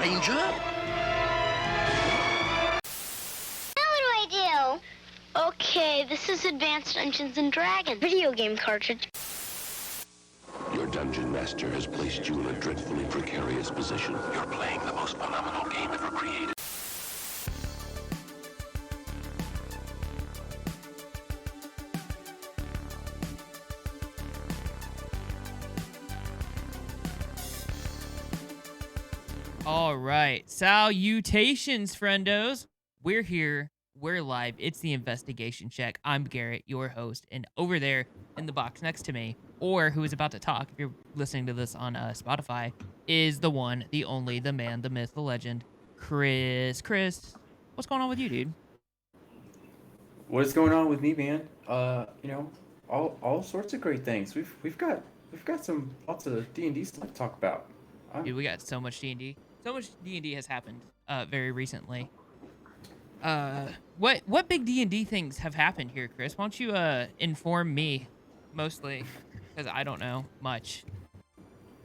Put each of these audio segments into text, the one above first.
stranger? Now what do I do? Okay, this is Advanced Dungeons and Dragons video game cartridge. Your dungeon master has placed you in a dreadfully precarious position. You're playing the most phenomenal game ever created. All right. Salutations, friendos. We're here. We're live. It's the Investigation Check. I'm Garrett, your host. And over there in the box next to me, or who is about to talk, if you're listening to this on Spotify, is the one, the only, the man, the myth, the legend, Chris. Chris, what's going on with you, dude? What is going on with me, man? All sorts of great things. We've got some lots of D&D stuff to talk about. Dude, we got so much D&D. So much D&D has happened very recently. What big D&D things have happened here, Chris? Why don't you inform me, mostly, because I don't know much.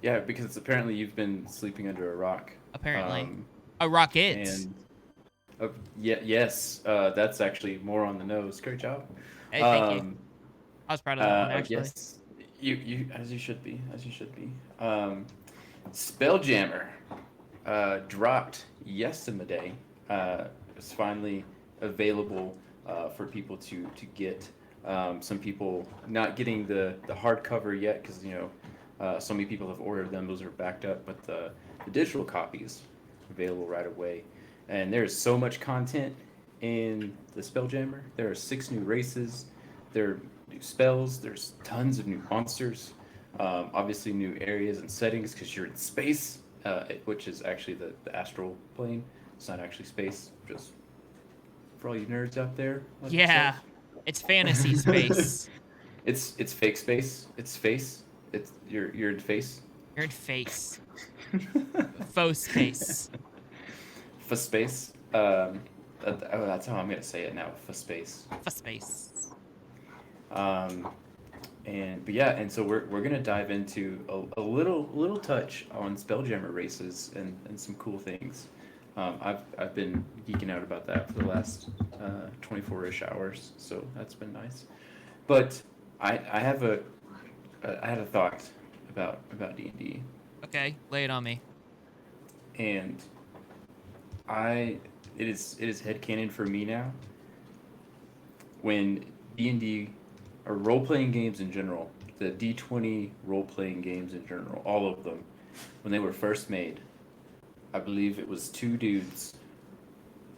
Yeah, because apparently you've been sleeping under a rock. Apparently. A rocket. And yes, that's actually more on the nose. Great job. Hey, thank you. I was proud of that one, actually. Yes, you as you should be. Spelljammer dropped yesterday. It's finally available for people to get. Some people not getting the hardcover yet because so many people have ordered them. Those are backed up, but the digital copies available right away. And there's so much content in the Spelljammer. There are 6 new races. There are new spells. There's tons of new monsters. Obviously new areas and settings because you're in space, which is actually the astral plane. It's not actually space, just for all you nerds out there. Yeah, it's fantasy space. It's fake space. It's space. You're in face. You're in face. Faux space. For space. That's how I'm gonna say it now. For space. For space. And so we're gonna dive into a little touch on Spelljammer races and some cool things. I've been geeking out about that for the last 24-ish hours, so that's been nice. But I had a thought about D&D. Okay, lay it on me. And it is headcanon for me now. When D&D or role-playing games in general, the D20 role-playing games in general, all of them, when they were first made, I believe it was 2 dudes,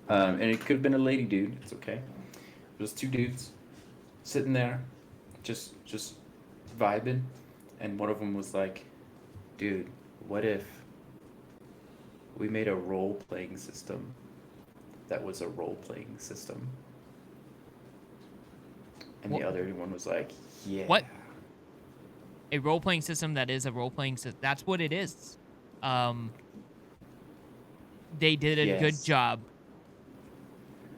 and it could have been a lady dude, it's okay. It was 2 dudes sitting there, just vibing, and one of them was like, dude, what if we made a role-playing system that was a role-playing system? And the other one was like, yeah. What? A role-playing system that is a role-playing system. That's what it is. They did a good job.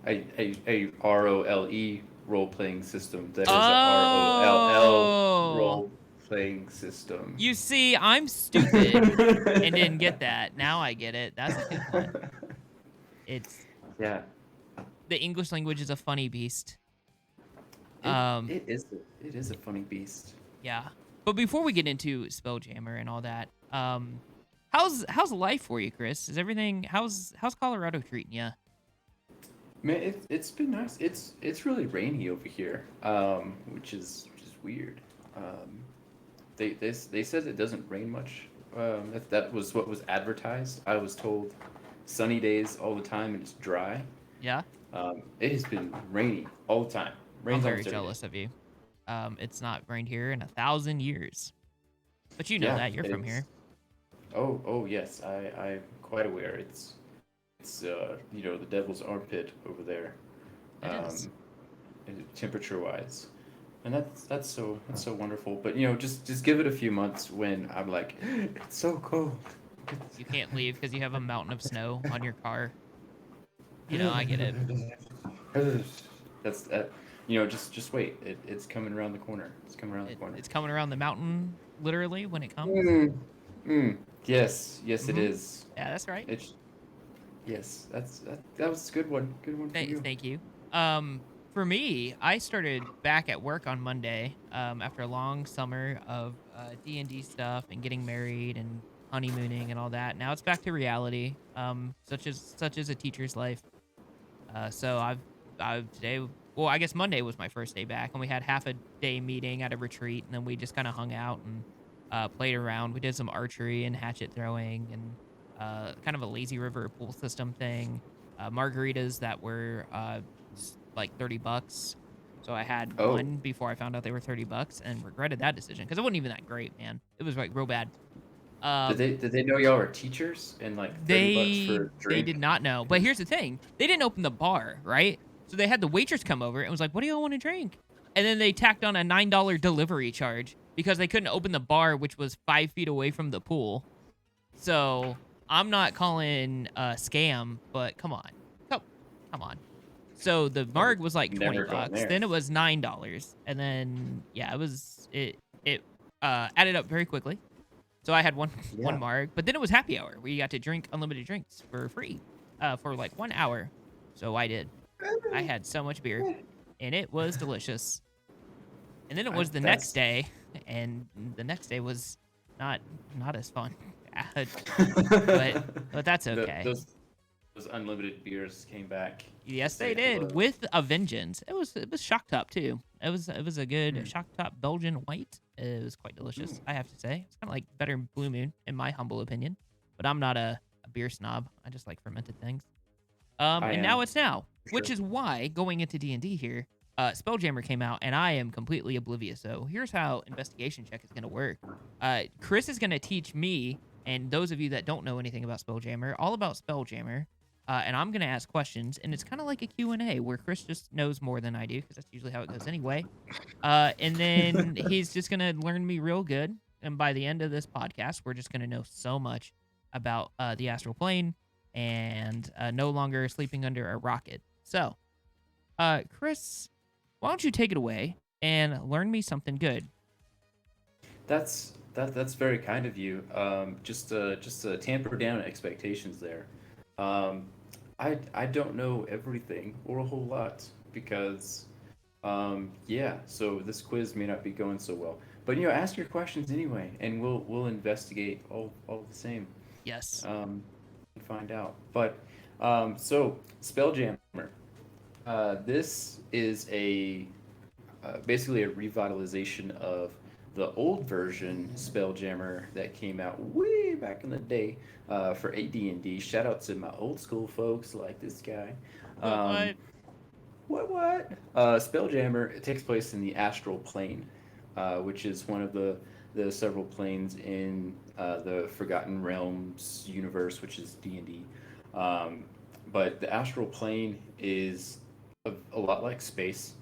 A ROLE role-playing system that is a ROLL role-playing system. You see, I'm stupid and didn't get that. Now I get it. That's a good one. Yeah. The English language is a funny beast. It is a funny beast. Yeah. But before we get into Spelljammer and all that, how's life for you, Chris? Is everything how's Colorado treating you? Man, it's been nice. It's really rainy over here, which is weird. They said it doesn't rain much. That was what was advertised. I was told sunny days all the time and it's dry. Yeah. It has been rainy all the time. I'm very jealous of you. It's not rained here in 1,000 years. But you know that. You're from here. Oh yes. I'm quite aware. It's the devil's armpit over there. It is. Temperature wise. And that's so wonderful. But just give it a few months when I'm like, it's so cold. You can't leave because you have a mountain of snow on your car. I get it. That's that. Just wait. It's coming around the corner. It's coming around the corner. It's coming around the mountain, literally, when it comes. Yes, it is. Yeah, that's right. Yes, that was a good one. Good one for you. Thank you. Um, for me, I started back at work on Monday. After a long summer of D&D stuff and getting married and honeymooning and all that. Now it's back to reality. Such as a teacher's life. So I've today. Well, I guess Monday was my first day back, and we had half a day meeting at a retreat, and then we just kind of hung out and played around. We did some archery and hatchet throwing, and kind of a lazy river pool system thing. Margaritas that were like $30. So I had Oh, one before I found out they were $30, and regretted that decision because it wasn't even that great, man. It was like real bad. Um, did they know y'all were teachers and like $30 they for a they did drink? not know. But here's the thing. They didn't open the bar, right? So they had the waitress come over and was like, "What do y'all want to drink?" And then they tacked on a $9 delivery charge because they couldn't open the bar, which was 5 feet away from the pool. So I'm not calling a scam, but come, come on. So the I would marg was like 20 never gone bucks. there. Then it was $9, and then yeah, it added up very quickly. So I had one one Yeah. marg, but then it was happy hour where you got to drink unlimited drinks for free, for like 1 hour. So I did. I had so much beer, and it was delicious. And then it was the next That's day, and the next day was not not as fun. Uh, but but that's the, okay. those unlimited beers came back to Yes, they say did hello. with a vengeance. It was shock top too. It was a good Mm. shock top Belgian white. It was quite delicious, Mm. I have to say. It's kind of like better Blue Moon in my humble opinion. But I'm not a beer snob. I just like fermented things. I And am now it's now, for which sure. is why going into D&D here, Spelljammer came out, and I am completely oblivious. So here's how investigation check is gonna work. Chris is gonna teach me and those of you that don't know anything about Spelljammer all about Spelljammer. And I'm gonna ask questions, and it's kind of like a Q&A where Chris just knows more than I do because that's usually how it goes anyway. And then he's just gonna learn me real good, and by the end of this podcast, we're just gonna know so much about the astral plane and no longer sleeping under a rocket. So, Chris, why don't you take it away and learn me something good? That's very kind of you. Just to tamper down expectations there. Um, I don't know everything or a whole lot because yeah. So this quiz may not be going so well, but ask your questions anyway, and we'll investigate all the same. Yes. And find out. But so Spelljammer. This is a basically a revitalization of the old version Spelljammer that came out way back in the day for AD&D. Shout out to my old school folks like this guy. Um, What? what? Spelljammer, it takes place in the astral plane, which is one of the several planes in the Forgotten Realms universe, which is D&D. Um, but the astral plane is a lot like space,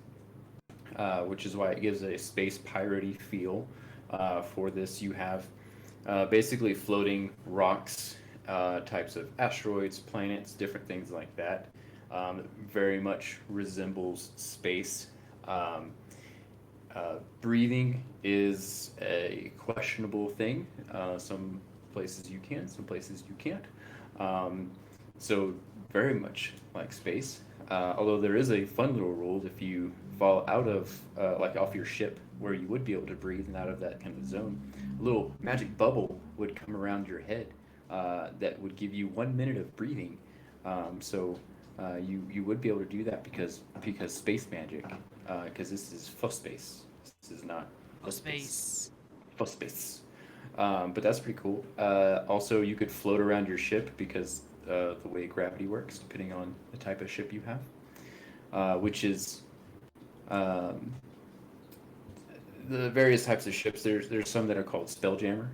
which is why it gives a space piratey feel for this. You have basically floating rocks, types of asteroids, planets, different things like that. Very much resembles space. Um, Breathing is a questionable thing. Some places you can, some places you can't. Um, so very much like space. Although there is a fun little rule if you fall out of like off your ship where you would be able to breathe and out of that kind of zone, a little magic bubble would come around your head that would give you 1 minute of breathing. You would be able to do that because space magic, because this is full space. This is not Oh, full space. space. Full space. But that's pretty cool. Also, you could float around your ship because the way gravity works, depending on the type of ship you have, which is um, the various types of ships. There's some that are called Spelljammer.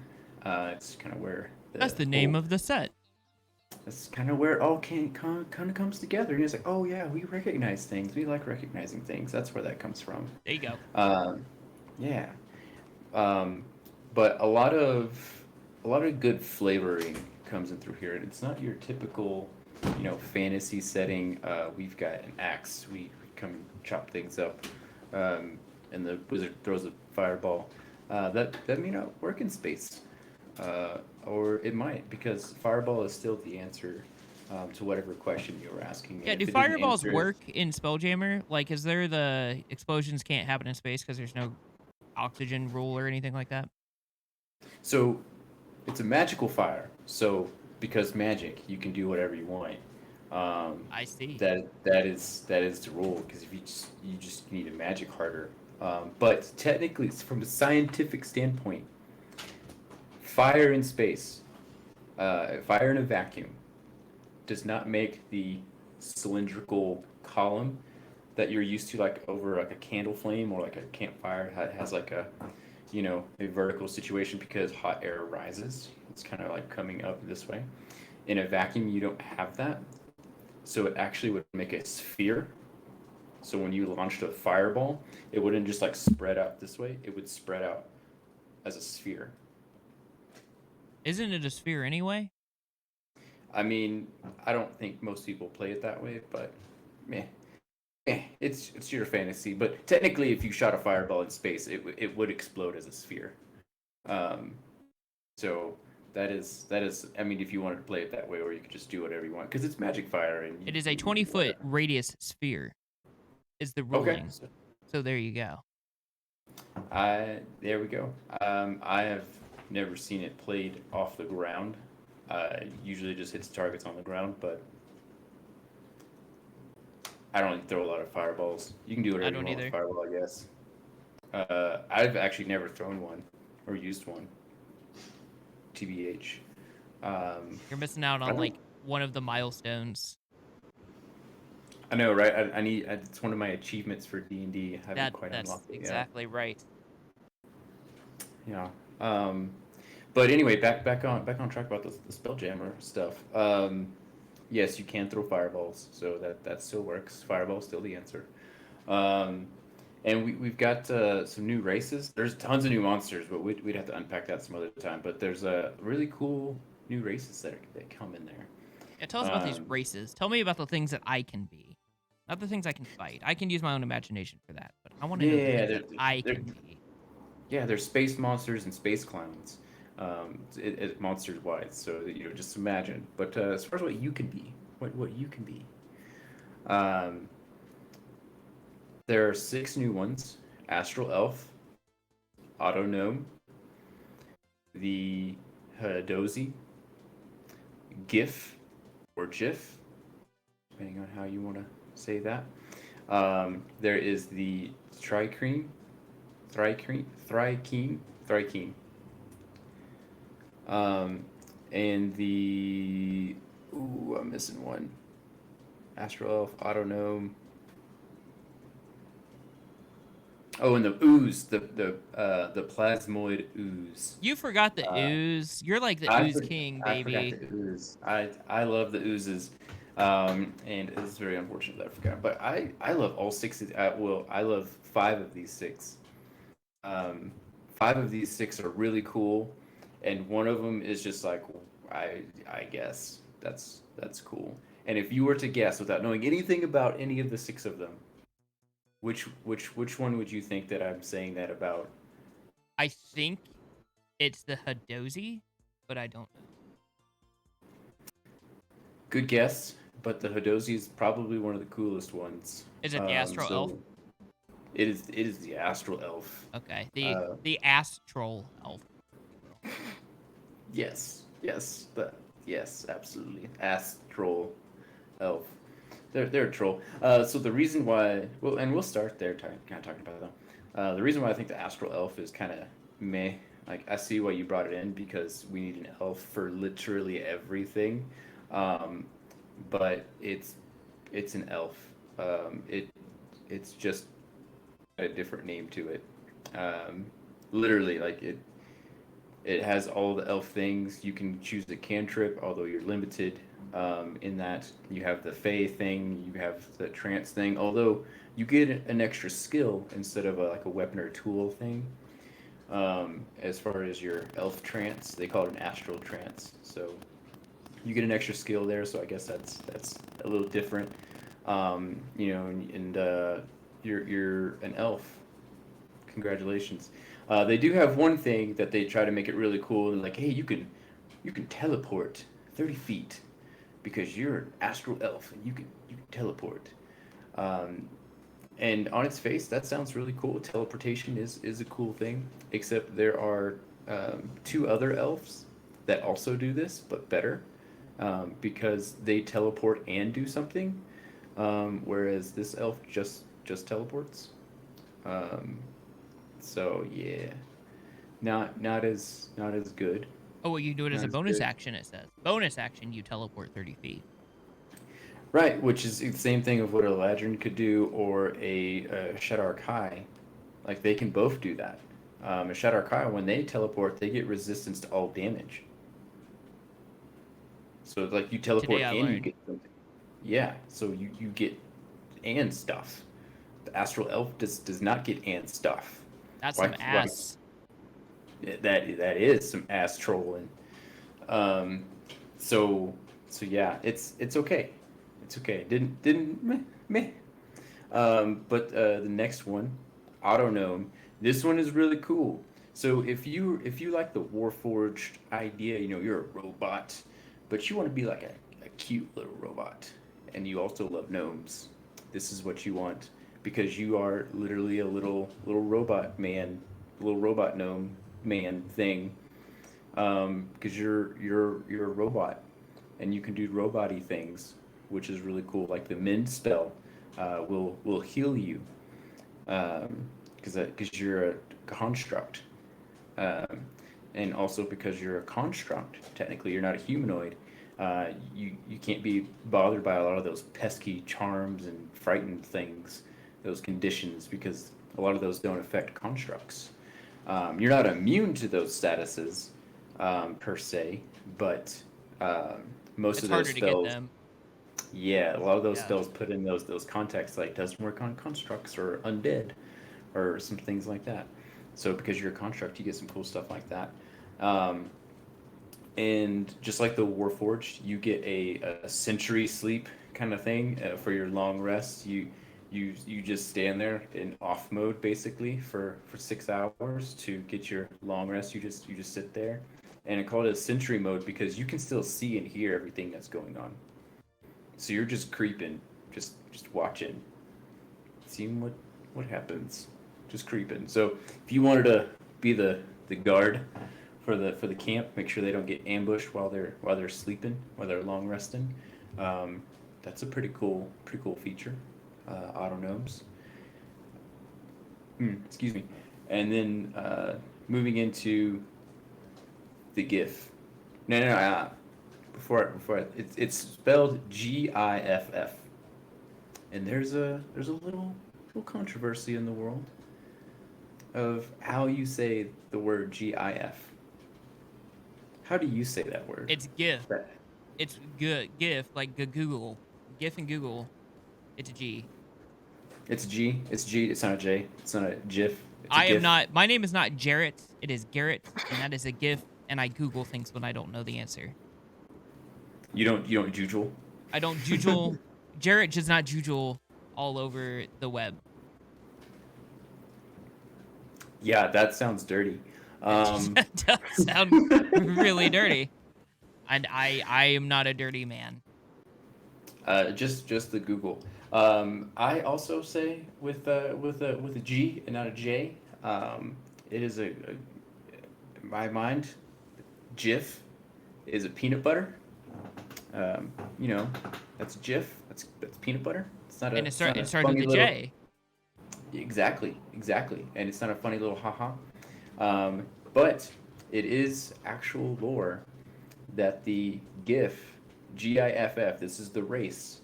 It's kind of where That's the name of the set. that's kind of where it all kind of comes together. And it's like, oh yeah, we recognize things. We like recognizing things. That's where that comes from. There you go. Um, yeah. Um, but a lot of good flavoring comes in through here, and it's not your typical, fantasy setting. We've got an axe. We come chop things up, um, and the wizard throws a fireball. That may not work in space, or it might because fireball is still the answer to whatever question you were asking. Yeah, And do if it didn't fireballs answer it, work in Spelljammer? Like, is there the explosions can't happen in space because there's no oxygen rule or anything like that? so it's a magical fire. So because magic, you can do whatever you want. I see. That is the rule. Because if you just need a magic harder. But technically, from a scientific standpoint, fire in space, fire in a vacuum, does not make the cylindrical column that you're used to, like over like a candle flame or like a campfire. Has like a vertical situation because hot air rises. It's kind of like coming up this way. In a vacuum, you don't have that, so it actually would make a sphere. So when you launched a fireball, it wouldn't just like spread out this way. It would spread out as a sphere. Isn't it a sphere anyway? I mean, I don't think most people play it that way, but meh. It's your fantasy, but technically, if you shot a fireball in space, it would explode as a sphere. Um, so that is. I mean, if you wanted to play it that way, or you could just do whatever you want, because it's magic fire, and It is a 20-foot radius sphere, is the okay. ruling. So there you go. There we go. I have never seen it played off the ground. Usually just hits targets on the ground, but I don't throw a lot of fireballs. You can do I whatever you don't want with either. a fireball, I guess. I've actually never thrown one or used one. TBH. You're missing out I on don't. like one of the milestones. I know, right? I need. It's one of my achievements for D&D. I haven't quite That's unlocked it yet. exactly right. Yeah. But anyway, back on track about the Spelljammer stuff. Yes, you can throw fireballs, so that still works. Fireball's still the answer. Um, and we've got some new races. There's tons of new monsters, but we'd have to unpack that some other time. But there's really cool new races that come in there. Yeah, tell us about these Um, races. Tell me about the things that I can be. Not the things I can fight. I can use my own imagination for that, but I want to yeah, know yeah, the yeah, things that I can be. there's space monsters and space clowns. Monsters wise, so just imagine. But as far as what you can be, what you can be, um, there are 6 new ones: Astral Elf, Auto Gnome, the Hadozi, GIF or GIF, depending on how you want to say that. There is the Tricreen, Thrykeen, um, and the I'm missing one. Astral Elf, Auto Gnome. Oh, and the ooze, the plasmoid ooze. You forgot the Uh, ooze. You're like the I ooze for, king, I forgot baby. the ooze. I love the oozes, and it's very unfortunate that I forgot. But I love all 6. I love 5 of these 6. Um, 5 of these 6 are really cool, and one of them is just like I guess that's cool. And if you were to guess without knowing anything about any of the 6 of them, which one would you think that I'm saying that about? I think it's the Hadozi, but I don't know. Good guess, but the Hadozi is probably one of the coolest ones. Is it the Astral Elf? So it is the Astral Elf. Okay, Uh, the Astral Elf. yes, yes, yes, absolutely, Astral Elf. They're a troll. So the reason why, well, and we'll start there, kind of talking about them. The reason why I think the Astral Elf is kind of meh. Like I see why you brought it in because we need an elf for literally everything, um, but it's an elf. It's just a different name to it. Um, Literally, like it has all the elf things. You can choose the cantrip, although you're limited in that. You have the Fey thing, you have the trance thing, although you get an extra skill instead of like a weapon or tool thing. As far as your elf trance, they call it an astral trance. So you get an extra skill there. So I guess that's a little different. And you're an elf. Congratulations. They do have one thing that they try to make it really cool and like, hey, you can teleport 30 feet. because you're an astral elf and you can teleport. Um, and on its face, that sounds really cool. Teleportation is a cool thing, except there are two other elves that also do this, but better, because they teleport and do something, whereas this elf just teleports. Um, so yeah, not as good. Oh, well, you do it as Not a as bonus good. action, it says. Bonus action, you teleport 30 feet. Right, which is the same thing of what a Ladrin could do or a Shadar Kai. Like they can both do that. A Shadar Kai, when they teleport, they get resistance to all damage. So like you Today teleport I and you learned. get something. Yeah, so you get and stuff. The Astral Elf does not get and stuff. That's Why some why ass. that is some ass trolling. Um, so yeah, it's okay. It's okay. Didn't meh. But the next one, Autonome. This one is really cool. So if you like the Warforged idea, you're a robot, but you want to be like a cute little robot, and you also love gnomes. This is what you want because you are literally a little robot man, little robot gnome man thing. Because you're a robot, and you can do robot-y things, which is really cool. Like the Mend spell will heal you, because you're a construct, um, and also because you're a construct. Technically, you're not a humanoid. You can't be bothered by a lot of those pesky charms and frightened things, those conditions, because a lot of those don't affect constructs. You're not immune to those statuses, per se, but um, most It's of those harder to get spells, them. yeah, a lot of those Yeah. spells put in those contexts, like doesn't work on constructs or undead or some things like that. So because you're a construct, you get some cool stuff like that. Um, and just like the Warforged, you get a century sleep kind of thing for your long rest. You just stand there in off mode basically for 6 hours to get your long rest. You just sit there, and I call it a sentry mode because you can still see and hear everything that's going on. So you're just creeping, just watching, seeing what happens, just creeping. So if you wanted to be the guard for the camp, make sure they don't get ambushed while they're sleeping, while they're long resting. Um, that's a pretty cool feature. Auto gnomes. Excuse me. And then moving into the GIF. No. It's spelled GIFF, and there's a little controversy in the world of how you say the word GIF. How do you say that word? It's GIF. That- It's good. GIF, like Google. GIF and Google. It's a G. It's G. It's G. It's not a J. It's not a GIF. It's a I am GIF. not. My name is not Jarrett. It is Garrett, and that is a GIF. And I Google things when I don't know the answer. You don't jujule. I don't jujule. Jarrett does not jujule all over the web. Yeah, that sounds dirty. Um, That does sound really dirty. And I am not a dirty man. just the Google. I also say with a G and not a J. It is in my mind, Jif is a peanut butter. Um, you know, that's Jif. That's peanut butter. It's not a And it's not it a starts with funny a little. J. Exactly, and it's not a funny little haha. But it is actual lore that the GIF, GIFF, this is the race.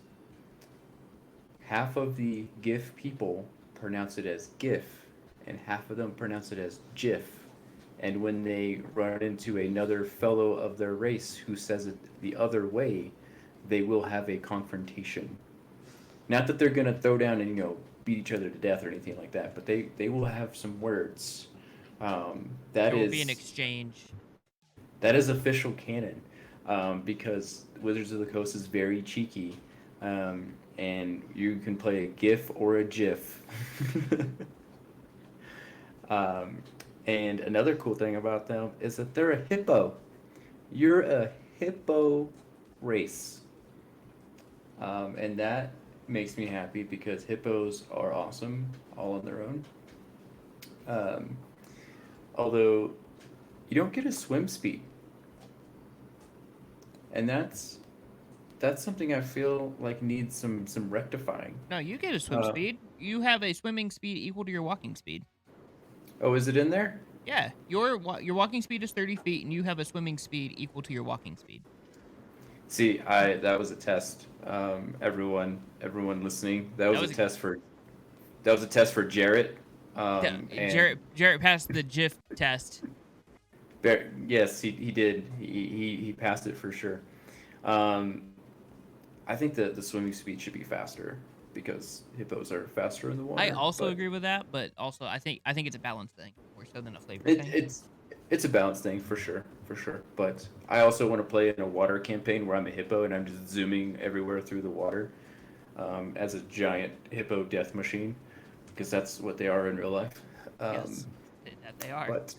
Half of the GIF people pronounce it as GIF, and half of them pronounce it as GIF. And when they run into another fellow of their race who says it the other way, they will have a confrontation. Not that they're gonna throw down and beat each other to death or anything like that, but they will have some words. That There will be an is exchange. official canon, because Wizards of the Coast is very cheeky, and you can play a GIF or a GIF. um, and another cool thing about them is that they're a hippo. You're a hippo race. And that makes me happy because hippos are awesome all on their own. Um, although you don't get a swim speed, and that's something I feel like needs some rectifying. No, you get a swim Uh, speed. You have a swimming speed equal to your walking speed. oh, is it in there? Yeah, your walking speed is 30 feet, and you have a swimming speed equal to your walking speed. See, I that was a test. Everyone listening, that That was a was test for Jarrett. And Jarrett passed the GIF test. Yes, he did. He passed it for sure. Um, I think the swimming speed should be faster because hippos are faster in the I water. also But agree with that, but also I think it's a balance thing more so than a flavor it, thing. it's a balance thing for sure, for sure. But I also want to play in a water campaign where I'm a hippo and I'm just zooming everywhere through the water, as a giant hippo death machine, because that's what they are in real life. Um, Yes, that they are. but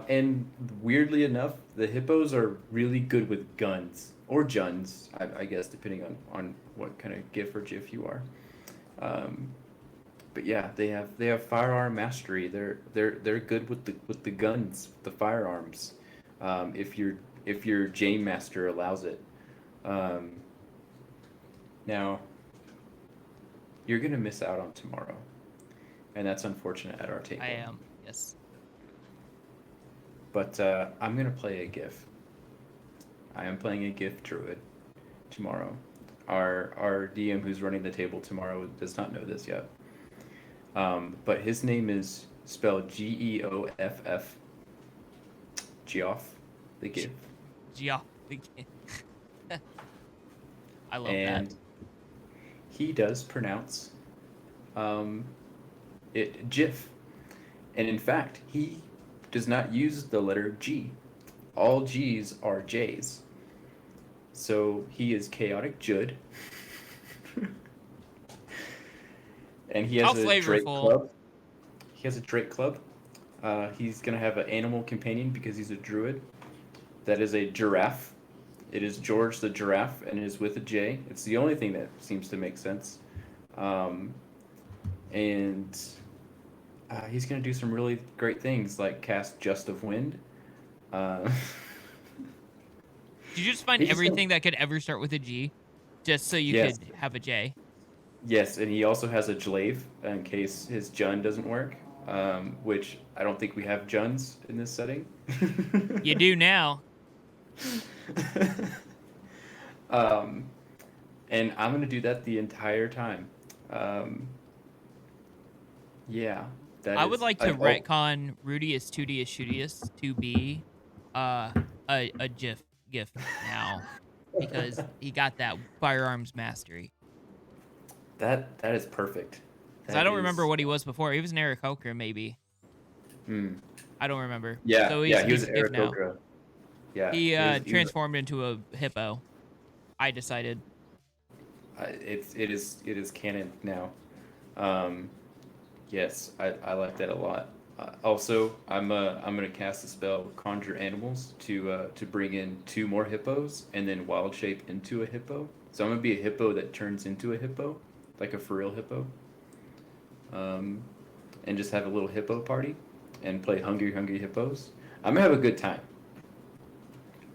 and weirdly enough, the hippos are really good with guns or juns, I guess, depending on what kind of GIF or GIF you are. Um, but yeah, they have firearm mastery. They're good with the guns, the firearms. If your J master allows it. Um, now you're gonna miss out on tomorrow, and that's unfortunate at our table. I am. Yes. But I'm gonna play a GIF. I am playing a GIF druid tomorrow. Our DM who's running the table tomorrow does not know this yet. But his name is spelled Geoff. Geoff, the GIF. Yeah. I love And that. he does pronounce it GIF. And in fact, he does not use the letter G. All G's are J's. So he is chaotic Jud. And he How has a Drake flavorful. club. He has a Drake club. He's gonna have an animal companion because he's a druid. That is a giraffe. It is George the giraffe, and it is with a J. It's the only thing that seems to make sense. Um, and he's gonna do some really great things like cast Gust of Wind. Uh, Did you just find he's just gonna, everything that could ever start with a G, just so you yes, could have a J? yes, and he also has a Glaive in case his Jun doesn't work. Which I don't think we have Juns in this setting. You do now. um, and I'm gonna do that the entire time. Um, yeah, that I would is. like to retcon Rudius Tudius Shootius to be uh a GIF now because he got that firearms mastery. That is perfect. Because I That don't remember is. what he was before. He was an Aarakocra, maybe. Hmm. I don't remember. Yeah, So yeah, he was he's a GIF now. Aarakocra. Yeah, He he was. transformed into a hippo. I decided. It is canon now. Um, yes, I like that a lot. Also, I'm gonna cast a spell Conjure Animals to bring in two more hippos and then wild shape into a hippo. So I'm gonna be a hippo that turns into a hippo, like a for real hippo. Um, and just have a little hippo party and play Hungry Hungry Hippos. I'm gonna have a good time.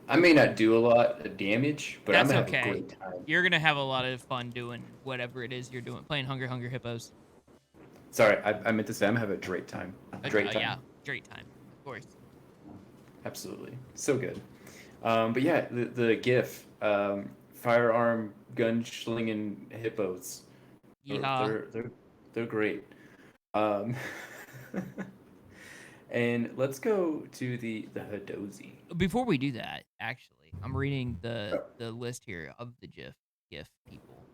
I may not do a lot of damage, but I'm That's gonna have a okay. great time. You're gonna have a lot of fun doing whatever it is you're doing, playing Hunger Hippos. Sorry, I meant to say I'm gonna have a great time. Great time. Yeah, great time, of course. Absolutely. So good. But yeah, the GIF, firearm gunslinging hippos. They're Yeehaw. they're they're, they're great. Um, and let's go to the Hadozi. Before we do that, actually, I'm reading the list here of the GIF people.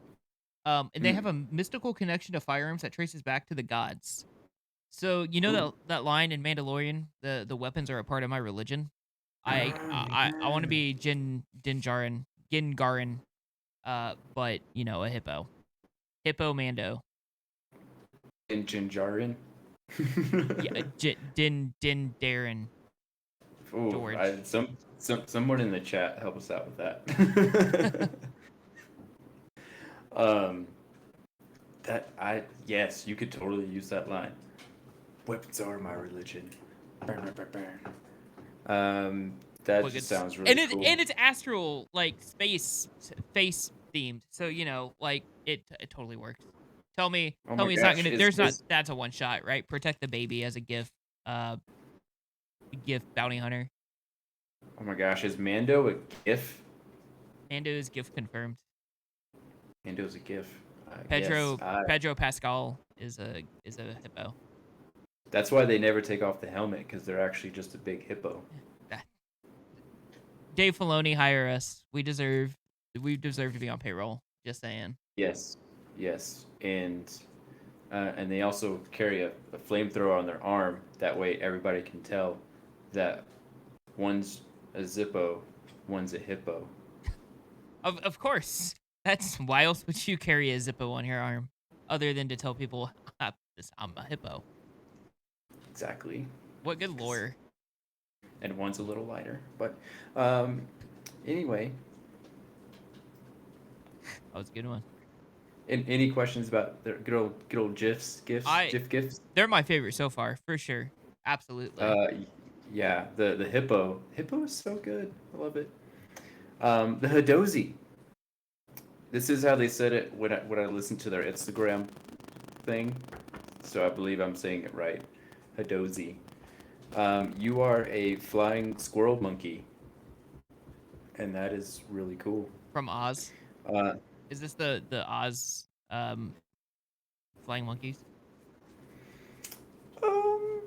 And they have Hmm. a mystical connection to firearms that traces back to the gods. So you know Ooh. that line in Mandalorian, the weapons are a part of my religion. I Ah, I I want to yeah. be Din Garin, but a hippo Mando. In Jinjarin. Yeah, Din Darren Ooh, George. someone in the chat help us out with that. Um, yes, you could totally use that line. Weapons are my religion. Burn, burn, burn, burn. That Look, just it's sounds really and cool. it's astral, like face themed. So like it totally works. Tell me, Oh tell my me it's not gosh, gonna. is There's not. is That's a one shot, right? Protect the baby as a gift. Gift bounty hunter. oh my gosh, is Mando a GIF? Mando's gift confirmed. Mando's a GIF. Yes, Pedro Pascal is a hippo. that's why they never take off the helmet because they're actually just a big hippo. That- Dave Filoni, hire us. We deserve to be on payroll. Just saying. Yes, yes, and they also carry a flamethrower on their arm. That way, everybody can tell that one's a Zippo, one's a hippo. Of course. That's why else would you carry a Zippo on your arm, other than to tell people I'm a hippo. Exactly. What good lore. And one's a little lighter, but anyway. That was a good one. Any questions about the good old GIFs? GIFs? They're my favorite so far, for sure. Absolutely. Yeah, the hippo is so good. I love it. The Hadozi. This is how they said it when I listened to their Instagram thing. So I believe I'm saying it right. Hadozi. You are a flying squirrel monkey, and that is really cool. From Oz. Is this the Oz flying monkeys?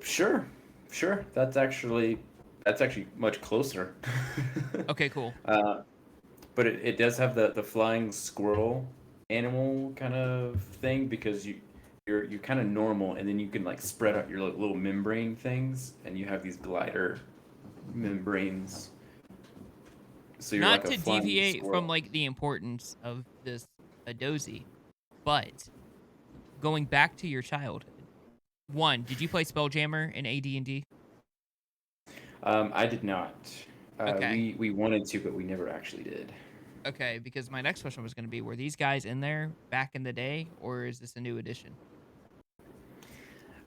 Sure. That's actually much closer. Okay, cool. But it does have the flying squirrel animal kind of thing because you're kind of normal, and then you can like spread out your little membrane things, and you have these glider membranes. So you're Not like a to flying deviate squirrel. from like the importance of this Hadozi, but going back to your childhood. One, did you play Spelljammer in AD&D? I did not. Okay. We wanted to, but we never actually did. Okay, because my next question was going to be, were these guys in there back in the day, or is this a new edition?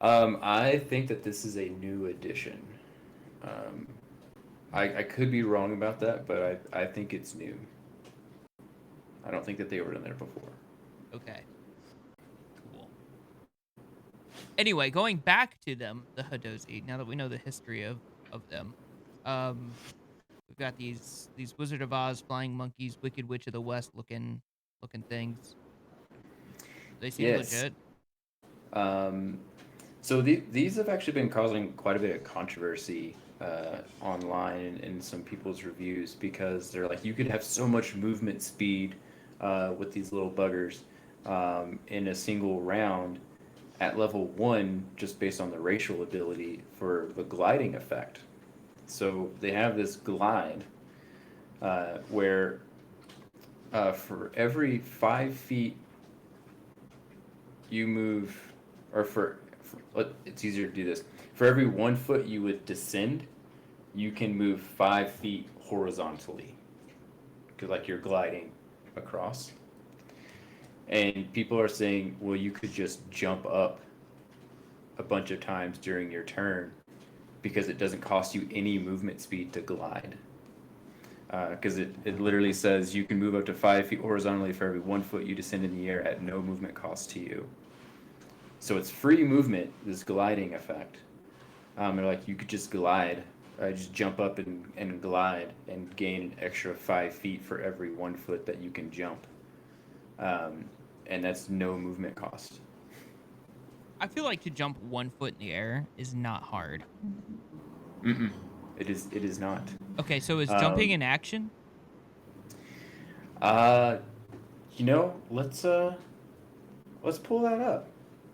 I think that this is a new edition. I could be wrong about that, but I think it's new. I don't think that they were in there before. Okay. Cool. Anyway, going back to them, the Hadozi, now that we know the history of them, we've got these Wizard of Oz flying monkeys, Wicked Witch of the West looking things. They seem legit. So these have actually been causing quite a bit of controversy online in some people's reviews because they're like, you could have so much movement speed with these little buggers in a single round at level 1 just based on the racial ability for the gliding effect. So they have this glide where for every 5 feet you move, or it's easier to do this. For every 1 foot you would descend, you can move 5 feet horizontally, because like you're gliding across. And people are saying, well, you could just jump up a bunch of times during your turn because it doesn't cost you any movement speed to glide. Because it literally says you can move up to 5 feet horizontally for every 1 foot you descend in the air at no movement cost to you. So it's free movement, this gliding effect. They're like, you could just glide, just jump up and glide and gain an extra 5 feet for every 1 foot that you can jump. And that's no movement cost. I feel like to jump 1 foot in the air is not hard. Mm-mm. It is not. Okay, so is jumping an action? Let's pull that up.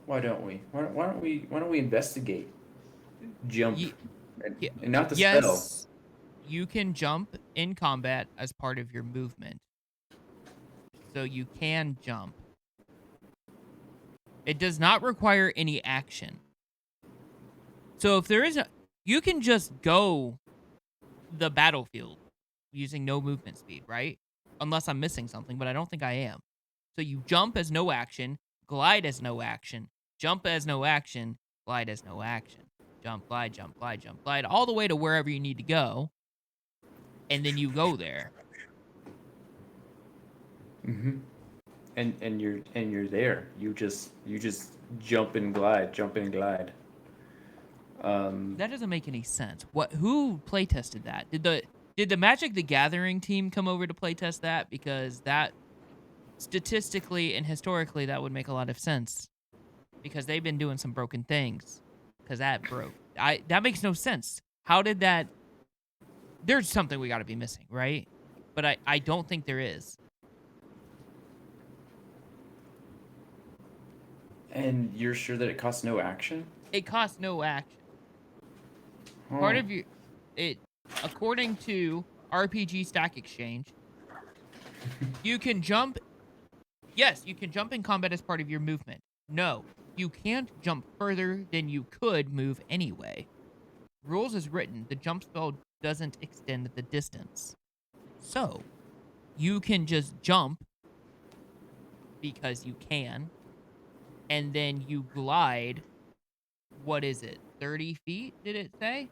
Why don't we? Why don't we investigate jump and not the spell? Yes, you can jump in combat as part of your movement. So you can jump. It does not require any action. So if there is you can just go the battlefield using no movement speed, right? Unless I'm missing something, but I don't think I am. So you jump as no action, glide as no action, jump as no action, glide as no action. Jump, glide, jump, glide, jump, glide, all the way to wherever you need to go. And then you go there. Mm-hmm. And you're there. You just jump and glide, jump and glide. That doesn't make any sense. Who play tested that? Did the Magic the Gathering team come over to play test that? Because that statistically and historically that would make a lot of sense. Because they've been doing some broken things. Because that broke. That makes no sense. How did that? There's something we got to be missing, right? But I don't think there is. And you're sure that it costs no action? It costs no action. Huh. Part of according to RPG Stack Exchange, you can jump. Yes, you can jump in combat as part of your movement. No, you can't jump further than you could move anyway. Rules as written, the jump spell doesn't extend the distance. So, you can just jump because you can, and then you glide. What is it? 30 feet, did it say?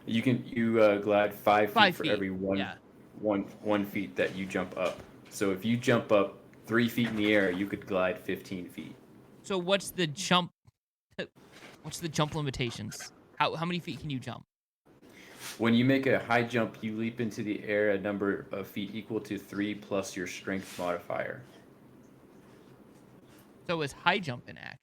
You glide 5 feet 5 for feet. every Yeah. one feet that you jump up. So if you jump up 3 feet in the air, you could glide 15 feet. So what's the jump? What's the jump limitations? How many feet can you jump? When you make a high jump, you leap into the air a number of feet equal to 3 plus your strength modifier. So is high jump in action?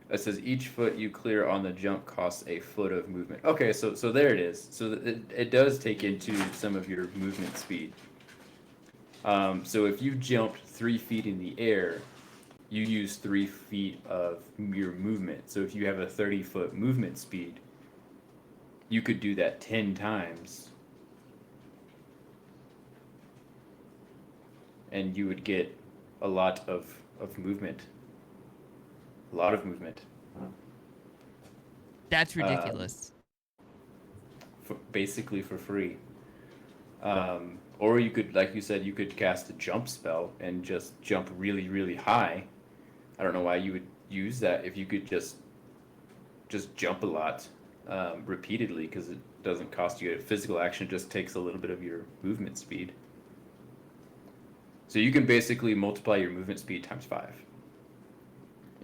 It says each foot you clear on the jump costs a foot of movement. Okay, so there it is. So it does take into some of your movement speed. So if you jumped 3 feet in the air, you use 3 feet of your movement. So if you have a 30-foot movement speed, you could do that 10 times. And you would get a lot of movement. A lot of movement. That's ridiculous. Basically for free. Or you could, like you said, you could cast a jump spell and just jump really, really high. I don't know why you would use that if you could just jump a lot repeatedly, because it doesn't cost you a physical action. It just takes a little bit of your movement speed. So you can basically multiply your movement speed times 5,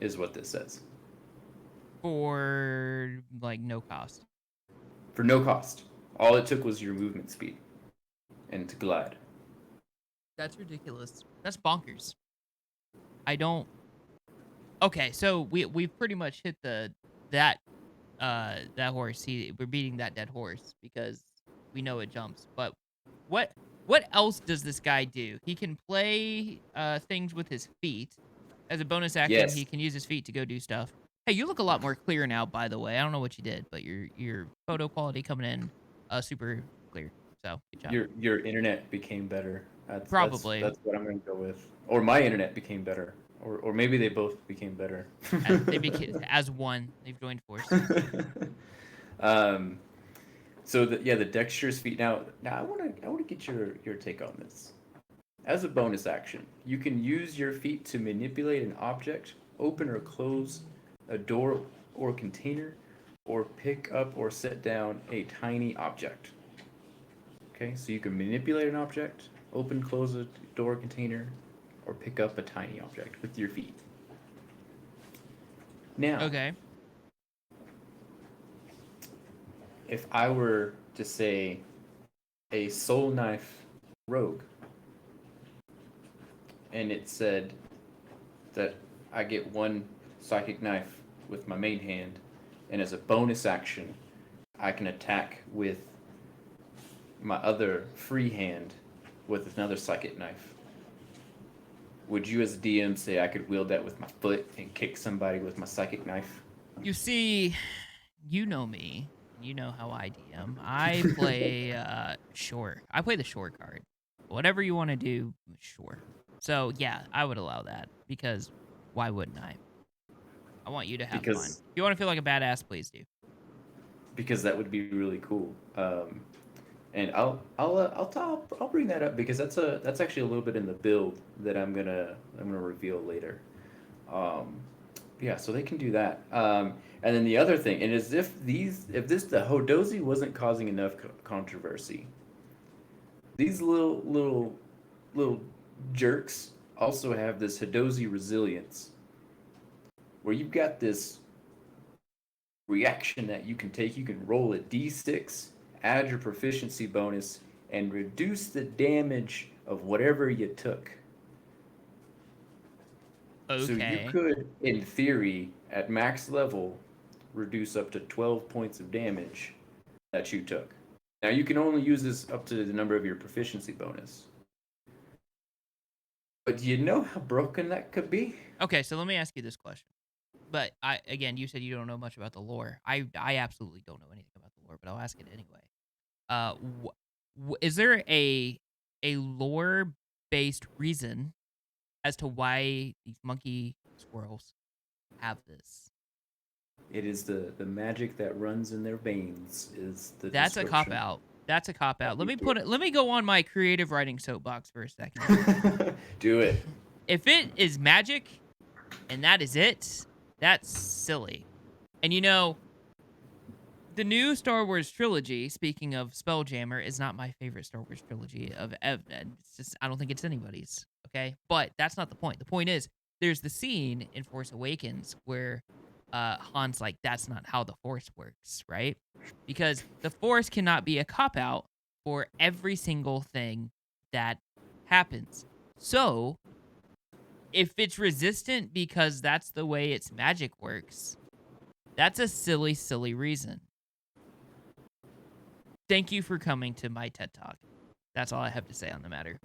is what this says. For like no cost. For no cost. All it took was your movement speed and to glide. That's ridiculous. That's bonkers. I don't. Okay, so we've pretty much hit that horse. We're beating that dead horse because we know it jumps. But what else does this guy do? He can play things with his feet. As a bonus action, Yes. he can use his feet to go do stuff. Hey, you look a lot more clear now, by the way. I don't know what you did, but your photo quality coming in super clear. So good job. Your internet became better. Probably. That's what I'm going to go with. Or my internet became better. Or maybe they both became better. They became as one. They've joined forces. So the dexterous feat. Now I want to get your take on this. As a bonus action, you can use your feet to manipulate an object, open or close a door or container, or pick up or set down a tiny object. Okay, so you can manipulate an object, open, close a door container, or pick up a tiny object with your feet. Now, Okay. if I were to say a soul knife rogue, and it said that I get one psychic knife with my main hand, and as a bonus action, I can attack with my other free hand with another psychic knife. Would you as a DM say I could wield that with my foot and kick somebody with my psychic knife? You see, you know me. You know how I DM. I play short. I play the short card. Whatever you want to do, sure. So yeah, I would allow that because why wouldn't I? I want you to have fun. because If you want to feel like a badass, please do. because that would be really cool. And I'll bring that up because that's actually a little bit in the build that I'm gonna reveal later. Um, yeah, so they can do that. And then the other thing, and as if the Hodozi wasn't causing enough controversy, these little jerks also have this Hodozi resilience, where you've got this reaction that you can take. You can roll a d6, add your proficiency bonus, and reduce the damage of whatever you took. So you Okay. could, in theory, at max level, reduce up to 12 points of damage that you took. Now you can only use this up to the number of your proficiency bonus. But do you know how broken that could be? Okay, so let me ask you this question. But again, you said you don't know much about the lore. I absolutely don't know anything about the lore, but I'll ask it anyway. Is there a lore based reason as to why these monkey squirrels have this? It is the magic that runs in their veins is the That's a cop description. out. That's a cop out. that you get. Let me go on my creative writing soapbox for a second. Do it. If it is magic and that is it, that's silly. And you know, the new Star Wars trilogy, speaking of Spelljammer, is not my favorite Star Wars trilogy of ever. It's just I don't think it's anybody's. Okay, but that's not the point. The point is there's the scene in Force Awakens where Han's like, "That's not how the Force works," right? Because the Force cannot be a cop out for every single thing that happens. So if it's resistant because that's the way its magic works, that's a silly, silly reason. Thank you for coming to my TED Talk. That's all I have to say on the matter.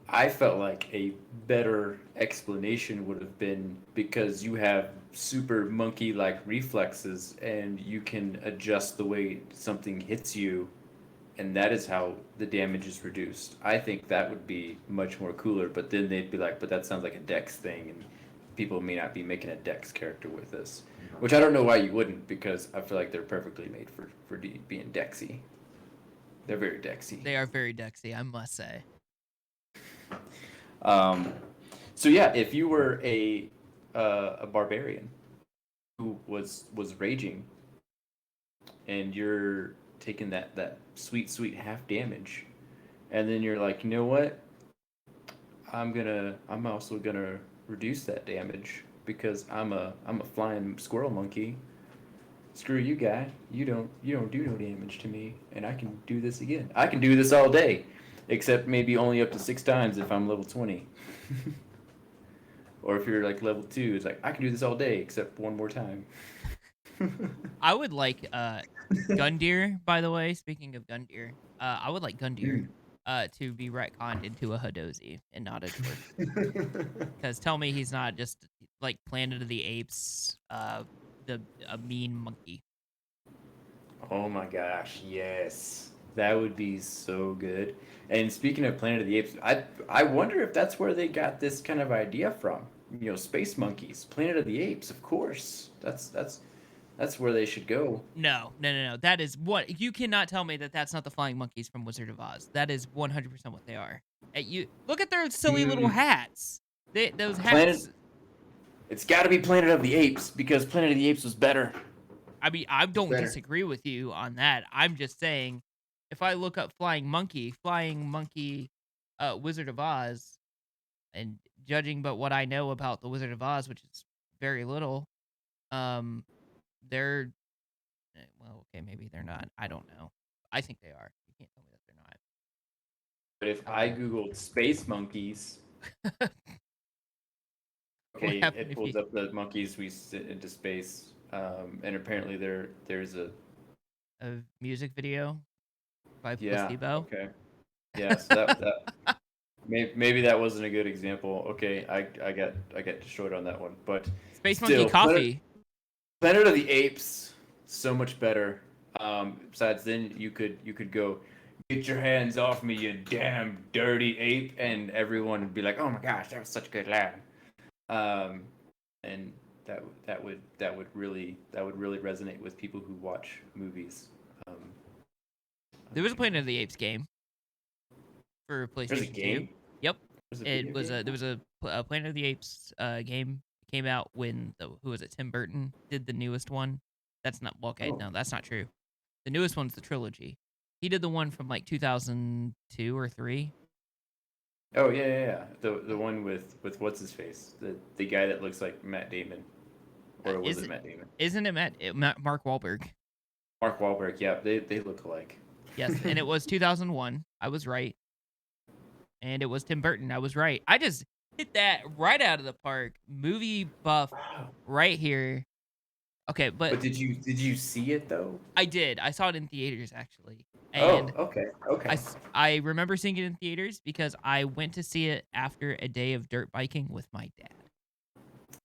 I felt like a better explanation would have been because you have super monkey like reflexes and you can adjust the way something hits you, and that is how the damage is reduced. I think that would be much more cooler, but then they'd be like, but that sounds like a Dex thing, and people may not be making a Dex character with this. Which I don't know why you wouldn't, because I feel like they're perfectly made for being Dexy. They're very Dexy. They are very Dexy, I must say. Um, so yeah, if you were a barbarian who was raging, and you're taking that sweet half damage, and then you're like, you know what? I'm also gonna reduce that damage because I'm a flying squirrel monkey. Screw you, guy. You don't do no damage to me, and I can do this again. I can do this all day, except maybe only up to 6 times if I'm level 20. Or if you're like level 2, it's like I can do this all day except one more time. I would like Gundyr, by the way, speaking of Gundyr, I would like Gundyr to be retconned into a Hodozi and not a dwarf. Because tell me he's not just like Planet of the Apes, a mean monkey. Oh my gosh, yes. That would be so good. And speaking of Planet of the Apes, I wonder if that's where they got this kind of idea from. You know, space monkeys, Planet of the Apes, of course. That's where they should go. No. That is what you cannot tell me that that's not the flying monkeys from Wizard of Oz. That is 100% what they are. You look at their silly little hats. Those hats. It's got to be Planet of the Apes because Planet of the Apes was better. I mean, I don't disagree with you on that. I'm just saying, if I look up flying monkey, Wizard of Oz, and judging but what I know about the Wizard of Oz, which is very little, they're well, okay, maybe they're not. I don't know. I think they are. You can't tell me that they're not. But if I googled space monkeys, okay, it pulls up the monkeys we sent into space, and apparently there's a music video by yeah. Placebo. Okay. Yeah, so that maybe that wasn't a good example. Okay, I got destroyed on that one, but Space still, Monkey Coffee. Planet of the Apes, so much better. Besides, then you could go, get your hands off me, you damn dirty ape, and everyone would be like, oh my gosh, that was such a good line. And that would really resonate with people who watch movies. Um, There was a Planet of the Apes game for there's a PlayStation 2. game. Yep. There's a It video was game. a there was a Planet of the Apes game came out when who was it? Tim Burton did the newest one. That's not okay. Oh, No, that's not true. The newest one's the trilogy. He did the one from like 2002 or 3. oh yeah. The one with what's his face? The guy that looks like Matt Damon, or was Is it it? Matt Damon? Isn't it Mark Wahlberg? Mark Wahlberg. Yeah, they look alike. Yes, and it was 2001. I was right. And it was Tim Burton. I was right. I just hit that right out of the park. Movie buff Wow. right here. Okay, but But did you see it though? I did. I saw it in theaters actually. Oh, And okay, okay. I remember seeing it in theaters because I went to see it after a day of dirt biking with my dad.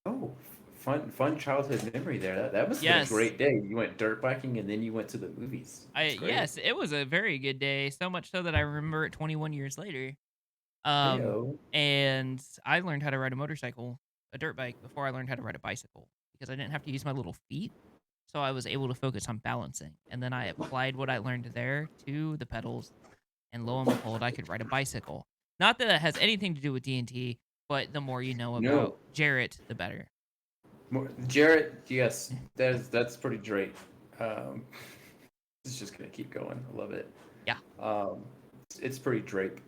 Oh, fun childhood memory there. That must have been a Yes. great day. You went dirt biking and then you went to the movies. That's great. Yes, it was a very good day, so much so that I remember it 21 years later. Heyo. And I learned how to ride a motorcycle, a dirt bike, before I learned how to ride a bicycle because I didn't have to use my little feet. So I was able to focus on balancing. And then I applied what I learned there to the pedals. And lo and behold, I could ride a bicycle. Not that it has anything to do with D&T, but the more you know about No. Jarrett, the better. Jarrett, yes, that's pretty great. Um, it's just gonna keep going. I love it. Yeah. It's pretty Drake.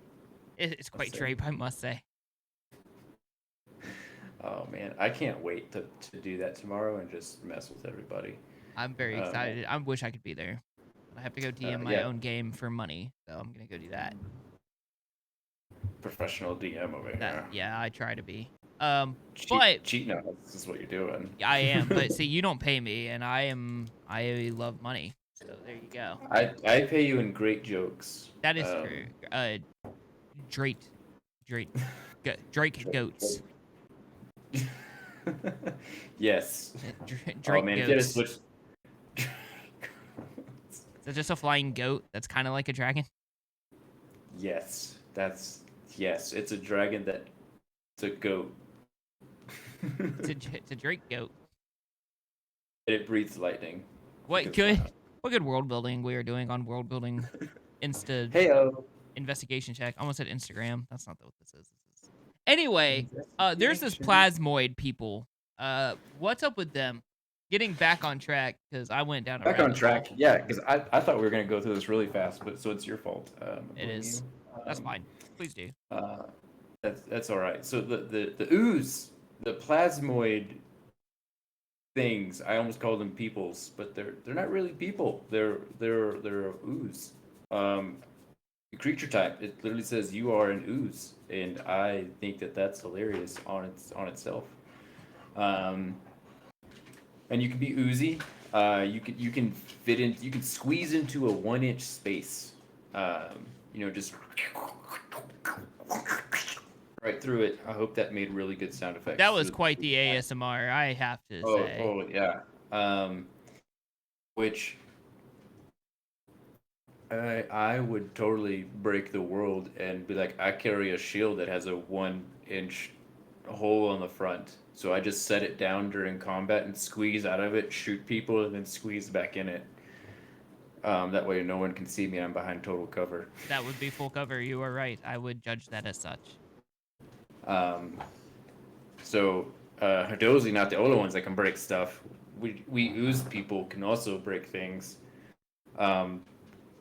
It's quite say. drape, I must say. Oh man, I can't wait to do that tomorrow and just mess with everybody. I'm very excited. I wish I could be there. But I have to go DM my yeah. own game for money, so I'm going to go do that. Professional DM over here. Yeah, I try to be. Cheating on us. This is what you're doing. I am, but see, you don't pay me, and I love money. So there you go. I pay you in great jokes. That is true. Drake goats. Yes. Drake oh man, goats. get a switch. Is that just a flying goat that's kind of like a dragon? Yes, it's a dragon that it's a goat. It's a Drake goat. It breathes lightning. What good world building we are doing on world building Heyo. investigation check. I almost said Instagram. That's not what this is. Anyway, there's this plasmoid people. What's up with them? Getting back on track because I went down a Back on rabbit track. hole. Yeah, because I thought we were gonna go through this really fast, but so it's your fault. It is. That's fine. Please do. That's all right. So the ooze, the plasmoid things. I almost call them peoples, but they're not really people. They're ooze. The creature type. It literally says you are an ooze, and I think that's hilarious on itself. And you can be oozy. You can fit in. You can squeeze into a 1-inch space. Just right through it. I hope that made really good sound effects. That was quite the ASMR, I have to say. Oh yeah. Which I would totally break the world and be like, I carry a shield that has a 1-inch hole on the front. So I just set it down during combat and squeeze out of it, shoot people, and then squeeze back in it. That way no one can see me. I'm behind total cover. That would be full cover. You are right. I would judge that as such. Hadozi, not the only ones that can break stuff. We ooze people can also break things.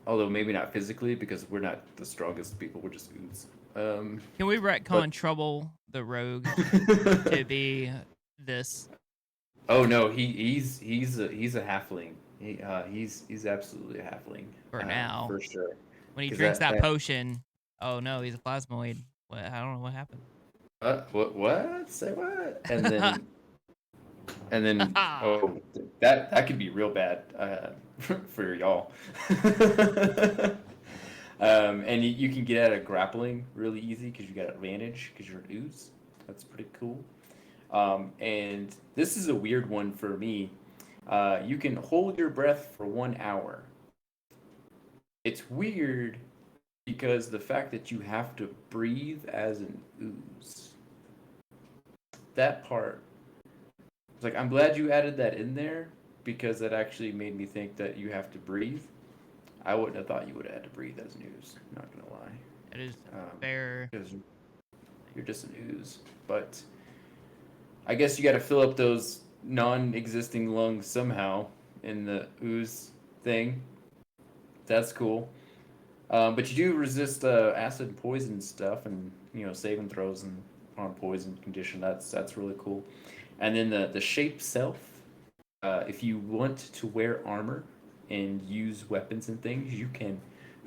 Although maybe not physically because we're not the strongest people. We're just ooze. Can we retcon Trouble the Rogue to be this? Oh no, he's a halfling. He's absolutely a halfling For now. for sure. When he 'Cause drinks that that- potion, oh no, he's a plasmoid. What? I don't know what happened. What? Say what? And then oh, that could be real bad for y'all. And you can get out of grappling really easy because you got advantage because you're an ooze. That's pretty cool. And this is a weird one for me. You can hold your breath for 1 hour. It's weird because the fact that you have to breathe as an ooze. That part It's like I'm glad you added that in there because that actually made me think that you have to breathe. I wouldn't have thought you would have had to breathe as an ooze. Not gonna lie, It is fair. because you're just an ooze. But I guess you got to fill up those non-existing lungs somehow in the ooze thing. That's cool. But you do resist acid and poison stuff, and saving throws and on poison condition. That's really cool. And then the shape self. If you want to wear armor and use weapons and things, you can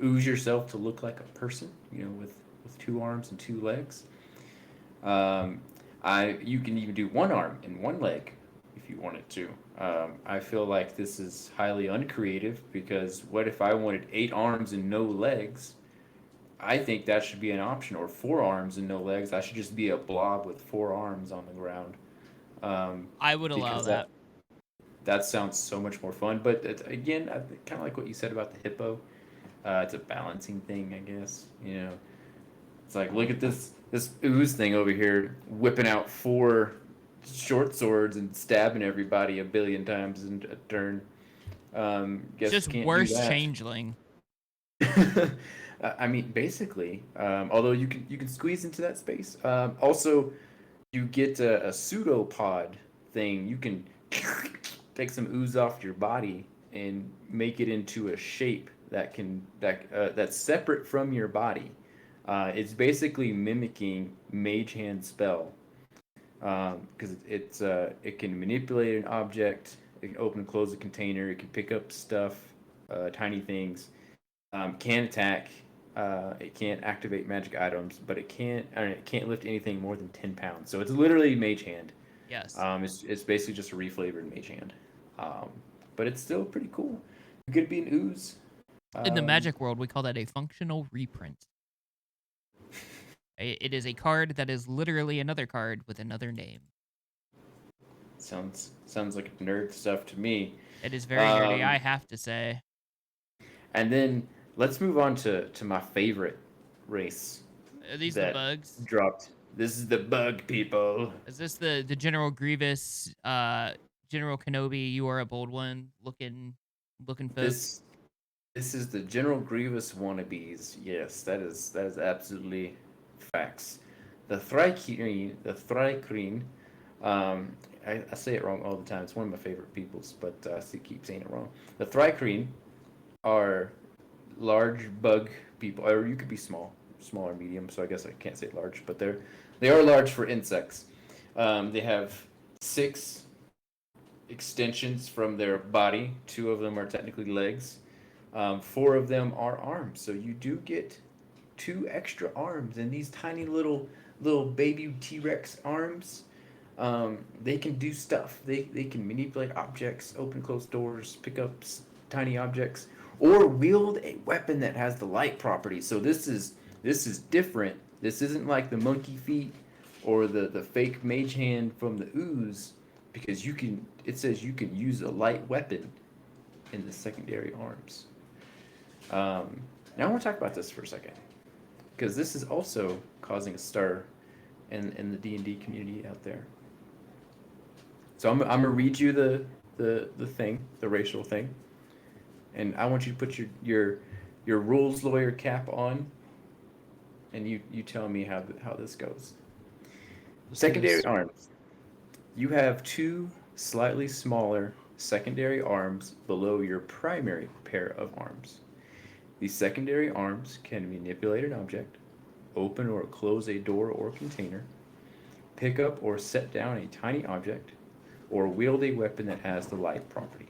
ooze yourself to look like a person. With 2 arms and 2 legs. Um, you can even do 1 arm and 1 leg if you wanted to. I feel like this is highly uncreative because what if I wanted 8 arms and no legs? I think that should be an option, or 4 arms and no legs. I should just be a blob with 4 arms on the ground. I would allow Because that. that sounds so much more fun. But again, I kind of like what you said about the hippo. It's a balancing thing, I guess. It's like, look at this ooze thing over here whipping out 4 short swords and stabbing everybody a billion times in a turn. It's Guess just can't do worse that. changeling. I mean, basically, although you can squeeze into that space. Also, you get a pseudopod thing. You can take some ooze off your body and make it into a shape that's separate from your body. It's basically mimicking Mage Hand spell because it can manipulate an object, it can open and close a container, it can pick up stuff, tiny things, can attack. It can't activate magic items, but it can't lift anything more than 10 pounds. So it's literally Mage Hand. Yes. It's basically just a reflavored Mage Hand, um, but it's still pretty cool. You could be an ooze. In the Um, Magic world, we call that a functional reprint. It is a card that is literally another card with another name. sounds like nerd stuff to me. It is very nerdy, I Um, have to say. and then let's move on to my favorite race Are these the that bugs? dropped. This is the bug people. Is this the General Grievous, General Kenobi, you are a bold one looking folks? This this is the General Grievous wannabes. Yes, that is absolutely facts. The Thrycreen. Um, I say it wrong all the time. It's one of my favorite peoples, but I still keep saying it wrong. The Thrycreen are large bug people, or you could be small or medium. So I guess I can't say large, but they are large for insects. They have 6 extensions from their body. 2 of them are technically legs. 4 of them are arms. So you do get 2 extra arms, and these tiny little baby T-Rex arms. They can do stuff. They can manipulate objects, open close doors, pick up tiny objects, or wield a weapon that has the light property. So this is different. This isn't like the monkey feet or the fake mage hand from the ooze, because it says you can use a light weapon in the secondary arms. Now I want to talk about this for a second, because this is also causing a stir in the D&D community out there. So I'm gonna read you the thing, the racial thing, and I want you to put your rules lawyer cap on, and you tell me how this goes. Let's do Secondary this. arms. You have 2 slightly smaller secondary arms below your primary pair of arms. These secondary arms can manipulate an object, open or close a door or container, pick up or set down a tiny object, or wield a weapon that has the light property.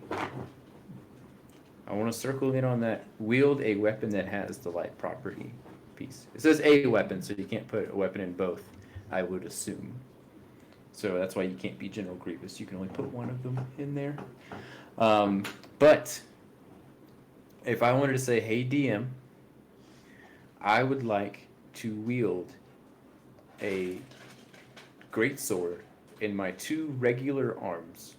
I want to circle in on that wield a weapon that has the light property piece. It says a weapon, so you can't put a weapon in both, I would assume. So that's why you can't be General Grievous. You can only put one of them in there. But if I wanted to say, hey DM, I would like to wield a great sword in my 2 regular arms,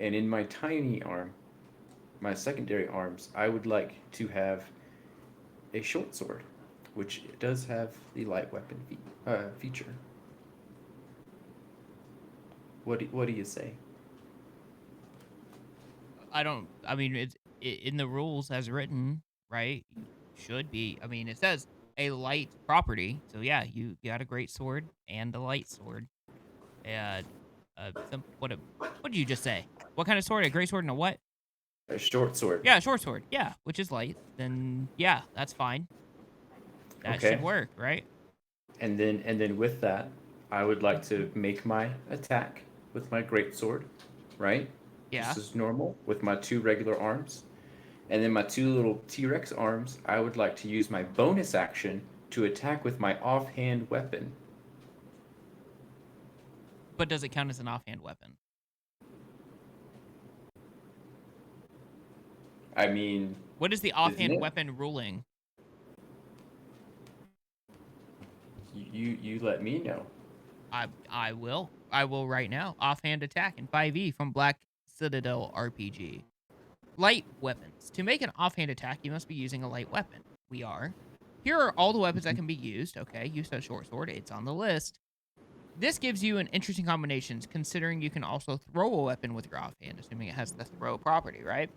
and in my tiny arm, my secondary arms, I would like to have a short sword, which does have the light weapon feature. What do you say? I don't. I mean, in the rules as written, right? You should be. I mean, it says a light property. So yeah, you got a great sword and a light sword. And what did you just say? What kind of sword? A great sword and a what? A short sword. Yeah, a short sword. Yeah, which is light. Then yeah, that's fine. That should Okay. work, right? And then with that, I would like to make my attack with my great sword, right? Yeah. Just as normal with my two regular arms. And then my two little T-Rex arms, I would like to use my bonus action to attack with my offhand weapon. But does it count as an offhand weapon? I mean, What is the isn't offhand it? weapon ruling? You let me know. I will. I will right now. Offhand attack in 5e from Black Citadel RPG. Light weapons. To make an offhand attack, you must be using a light weapon. We are. Here are all the weapons that can be used. Okay, use a short sword. It's on the list. This gives you an interesting combinations, considering you can also throw a weapon with your offhand, assuming it has the throw property, right?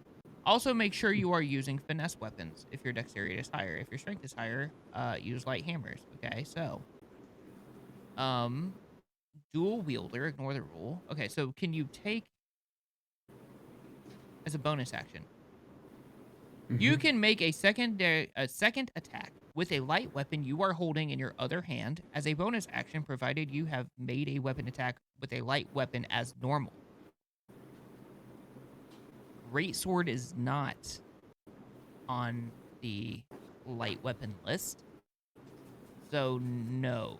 Also, make sure you are using finesse weapons if your dexterity is higher. If your strength is higher, use light hammers. Okay, so um, dual wielder. Ignore the rule. Okay, so can you take as a bonus action? You Hmm. can make a second attack with a light weapon you are holding in your other hand as a bonus action, provided you have made a weapon attack with a light weapon as normal. Greatsword is not on the light weapon list, so no,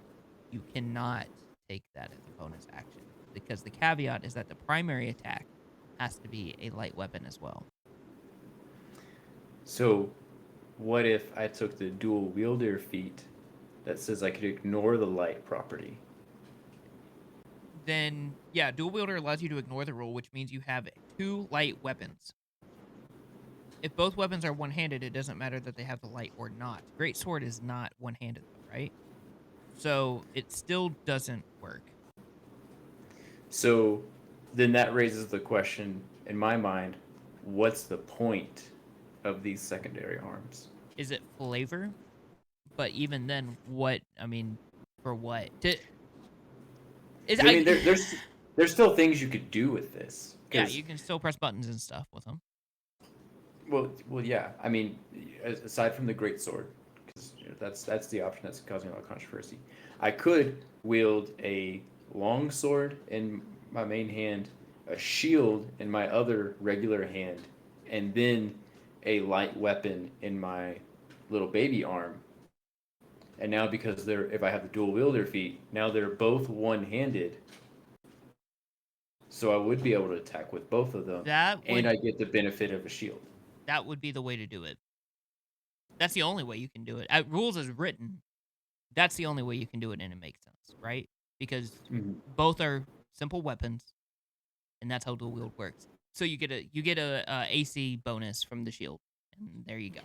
you cannot take that as a bonus action because the caveat is that the primary attack has to be a light weapon as well. So, what if I took the dual wielder feat that says I could ignore the light property? Then yeah, dual wielder allows you to ignore the rule, which means you have two light weapons. If both weapons are one-handed, it doesn't matter that they have the light or not. Great sword is not one-handed though, right? So it still doesn't work. So, then that raises the question in my mind, what's the point of these secondary arms? Is it flavor? But even then, what? I mean, for what? Is 'Cause, I mean, I? there's still things you could do with this. Yeah, Because you can still press buttons and stuff with them. well, yeah. I mean, aside from the great sword, because that's the option that's causing a lot of controversy. I could wield a long sword in my main hand, a shield in my other regular hand, and then a light weapon in my little baby arm. And now because if I have the dual wielder feat, now they're both one-handed. So I would be able to attack with both of them, That and would I get the benefit of a shield. that would be the way to do it. That's the only way you can do it. Rules as written, that's the only way you can do it, and it makes sense, right? Because Mhm. both are simple weapons, and that's how dual wield works. So you get a AC bonus from the shield, and there you go.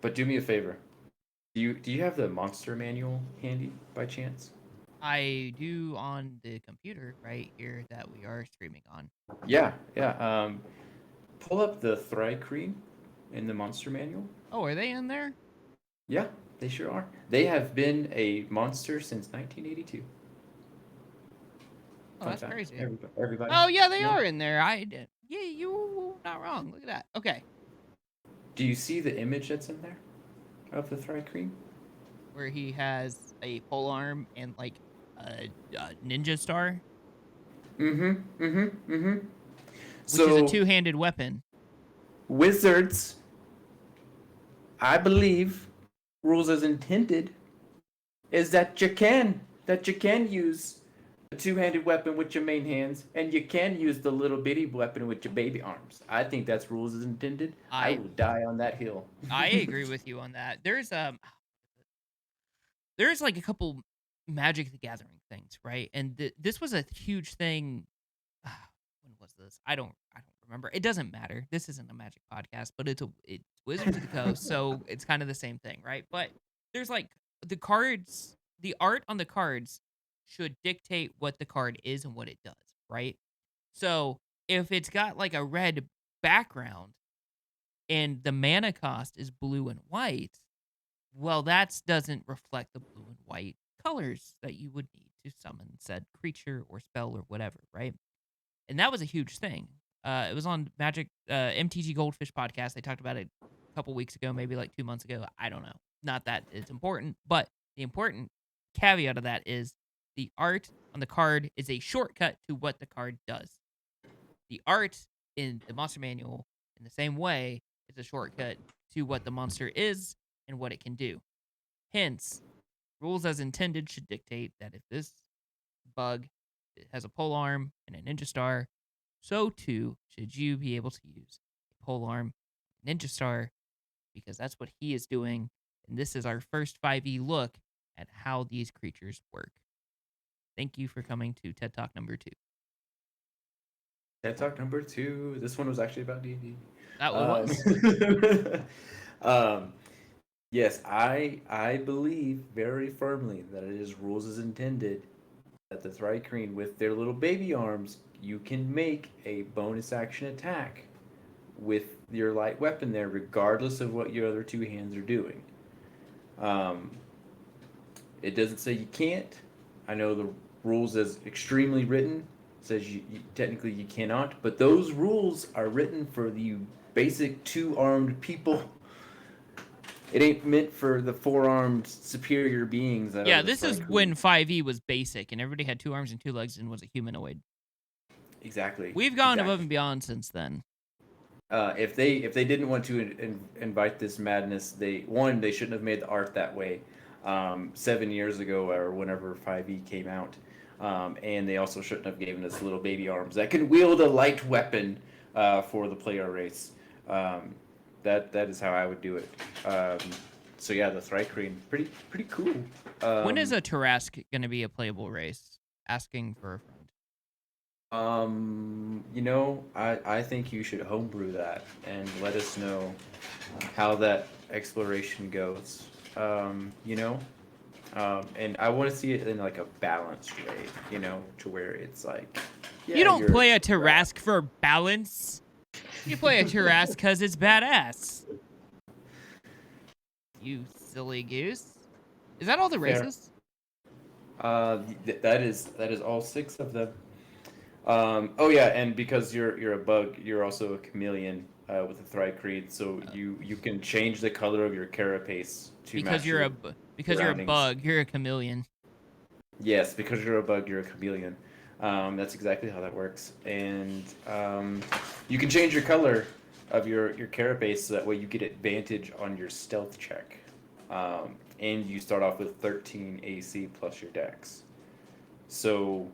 But do me a favor. Do you have the monster manual handy by chance? I do on the computer right here that we are streaming on. Yeah, yeah. Pull up the Thri-kreen in the monster manual. Oh, are they in there? Yeah, they sure are. They have been a monster since 1982. Oh, Fun that's fact. crazy. Everybody. Oh yeah, they Yeah. are in there. I did. Yeah, you not wrong. Look at that. Okay, Do you see the image that's in there of the Thri-kreen? where he has a pole arm and like a ninja star, Mm-hmm. Mm-hmm. Mm-hmm. which is a So two-handed weapon. wizards, I believe, rules as intended, is that you can use a two-handed weapon with your main hands, and you can use the little bitty weapon with your baby arms. I think that's rules as intended. I I will die on that hill. I agree with you on that. There's like a couple Magic the Gathering things, right? And this was a huge thing. When was this? I don't remember. It doesn't matter. This isn't a Magic podcast, but it's Wizards of the Coast, so it's kind of the same thing, right? But there's like the cards, the art on the cards should dictate what the card is and what it does, right? So if it's got like a red background and the mana cost is blue and white, well, that doesn't reflect the blue and white colors that you would need to summon said creature or spell or whatever, right? And that was a huge thing. It was on Magic MTG Goldfish podcast. They talked about it a couple weeks ago, maybe like 2 months ago. I don't know. Not that it's important, but the important caveat of that is the art on the card is a shortcut to what the card does. The art in the monster manual, in the same way, is a shortcut to what the monster is and what it can do. Hence, rules as intended should dictate that if this bug has a pole arm and a ninja star, so too should you be able to use a pole arm, ninja star, because that's what he is doing. And this is our first 5e look at how these creatures work. Thank you for coming to TED Talk number 2. TED Talk number 2. This one was actually about D&D. That was. Yes, I believe very firmly that it is rules as intended that the Thri-Kreen with their little baby arms, you can make a bonus action attack with your light weapon there, regardless of what your other two hands are doing. It doesn't say you can't. I know the rules as extremely written says you technically you cannot, but those rules are written for the basic two-armed people. It ain't meant for the four-armed superior beings. Yeah, this is when 5e was basic and everybody had 2 arms and 2 legs and was a humanoid. Exactly. We've gone above and beyond since then. If they didn't want to invite this madness, they shouldn't have made the art that way 7 years ago or whenever 5e came out, and they also shouldn't have given us little baby arms that can wield a light weapon for the player race. That is how I would do it. So yeah, the Thri-Kreen, pretty cool. When is a Tarask going to be a playable race? Asking for a friend. I think you should homebrew that and let us know how that exploration goes. And I want to see it in like a balanced way, to where it's like you don't play a Tarask for balance. You play a Tarask because it's badass. You silly goose. Is that all the races? That is all 6 of them. Oh yeah, and because you're a bug, you're also a chameleon with the Thri-Kreen, so you can change the color of your carapace to match you're a bug, you're a chameleon. Yes, because you're a bug, you're a chameleon. That's exactly how that works, and you can change your color of your carapace so that way you get advantage on your stealth check, and you start off with 13 AC plus your dex. So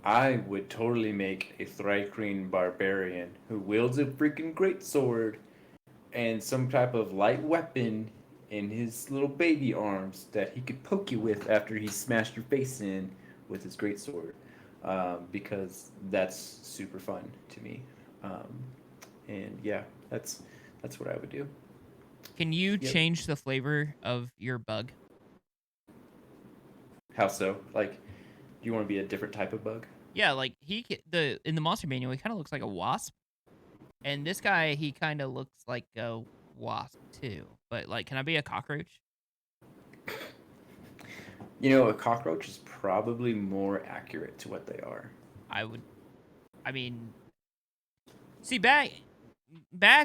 I would totally make a Thri-Kreen barbarian who wields a freaking greatsword and some type of light weapon in his little baby arms that he could poke you with after he smashed your face in with his greatsword, because that's super fun to me. And yeah, that's what I would do. Can you change the flavor of your bug? How so? Like, you want to be a different type of bug? Yeah, like in the monster manual, he kind of looks like a wasp, and this guy he kind of looks like a wasp too. But like, can I be a cockroach? A cockroach is probably more accurate to what they are. See, back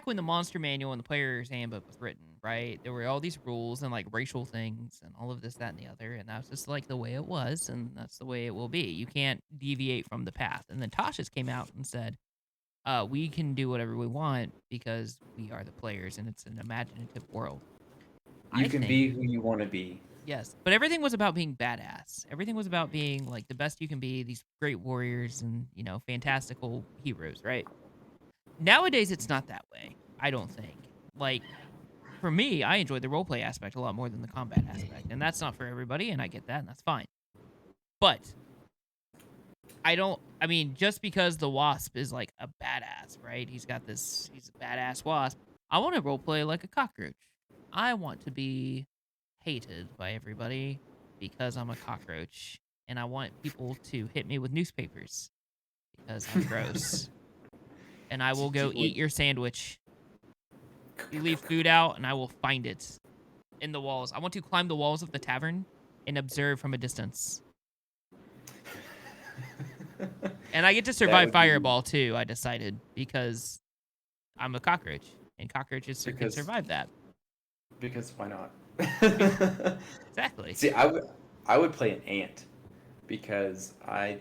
when the monster manual and the player's handbook was written, right? There were all these rules and like racial things and all of this, that, and the other, and that's just like the way it was, and that's the way it will be. You can't deviate from the path. And then Tasha's came out and said, we can do whatever we want because we are the players and it's an imaginative world. You can be who you want to be. Yes, but everything was about being badass. Everything was about being like the best you can be, these great warriors and, fantastical heroes, right? Nowadays, it's not that way, I don't think. Like, for me, I enjoy the roleplay aspect a lot more than the combat aspect, and that's not for everybody, and I get that, and that's fine. But just because the Wasp is like a badass, right? He's a badass Wasp. I want to roleplay like a cockroach. I want to be hated by everybody because I'm a cockroach, and I want people to hit me with newspapers because I'm gross. And I will go eat your sandwich. You leave food out, and I will find it in the walls. I want to climb the walls of the tavern and observe from a distance. And I get to survive Fireball, too, I decided, because I'm a cockroach, and cockroaches can survive that. Because why not? Exactly. See, I would play an ant because I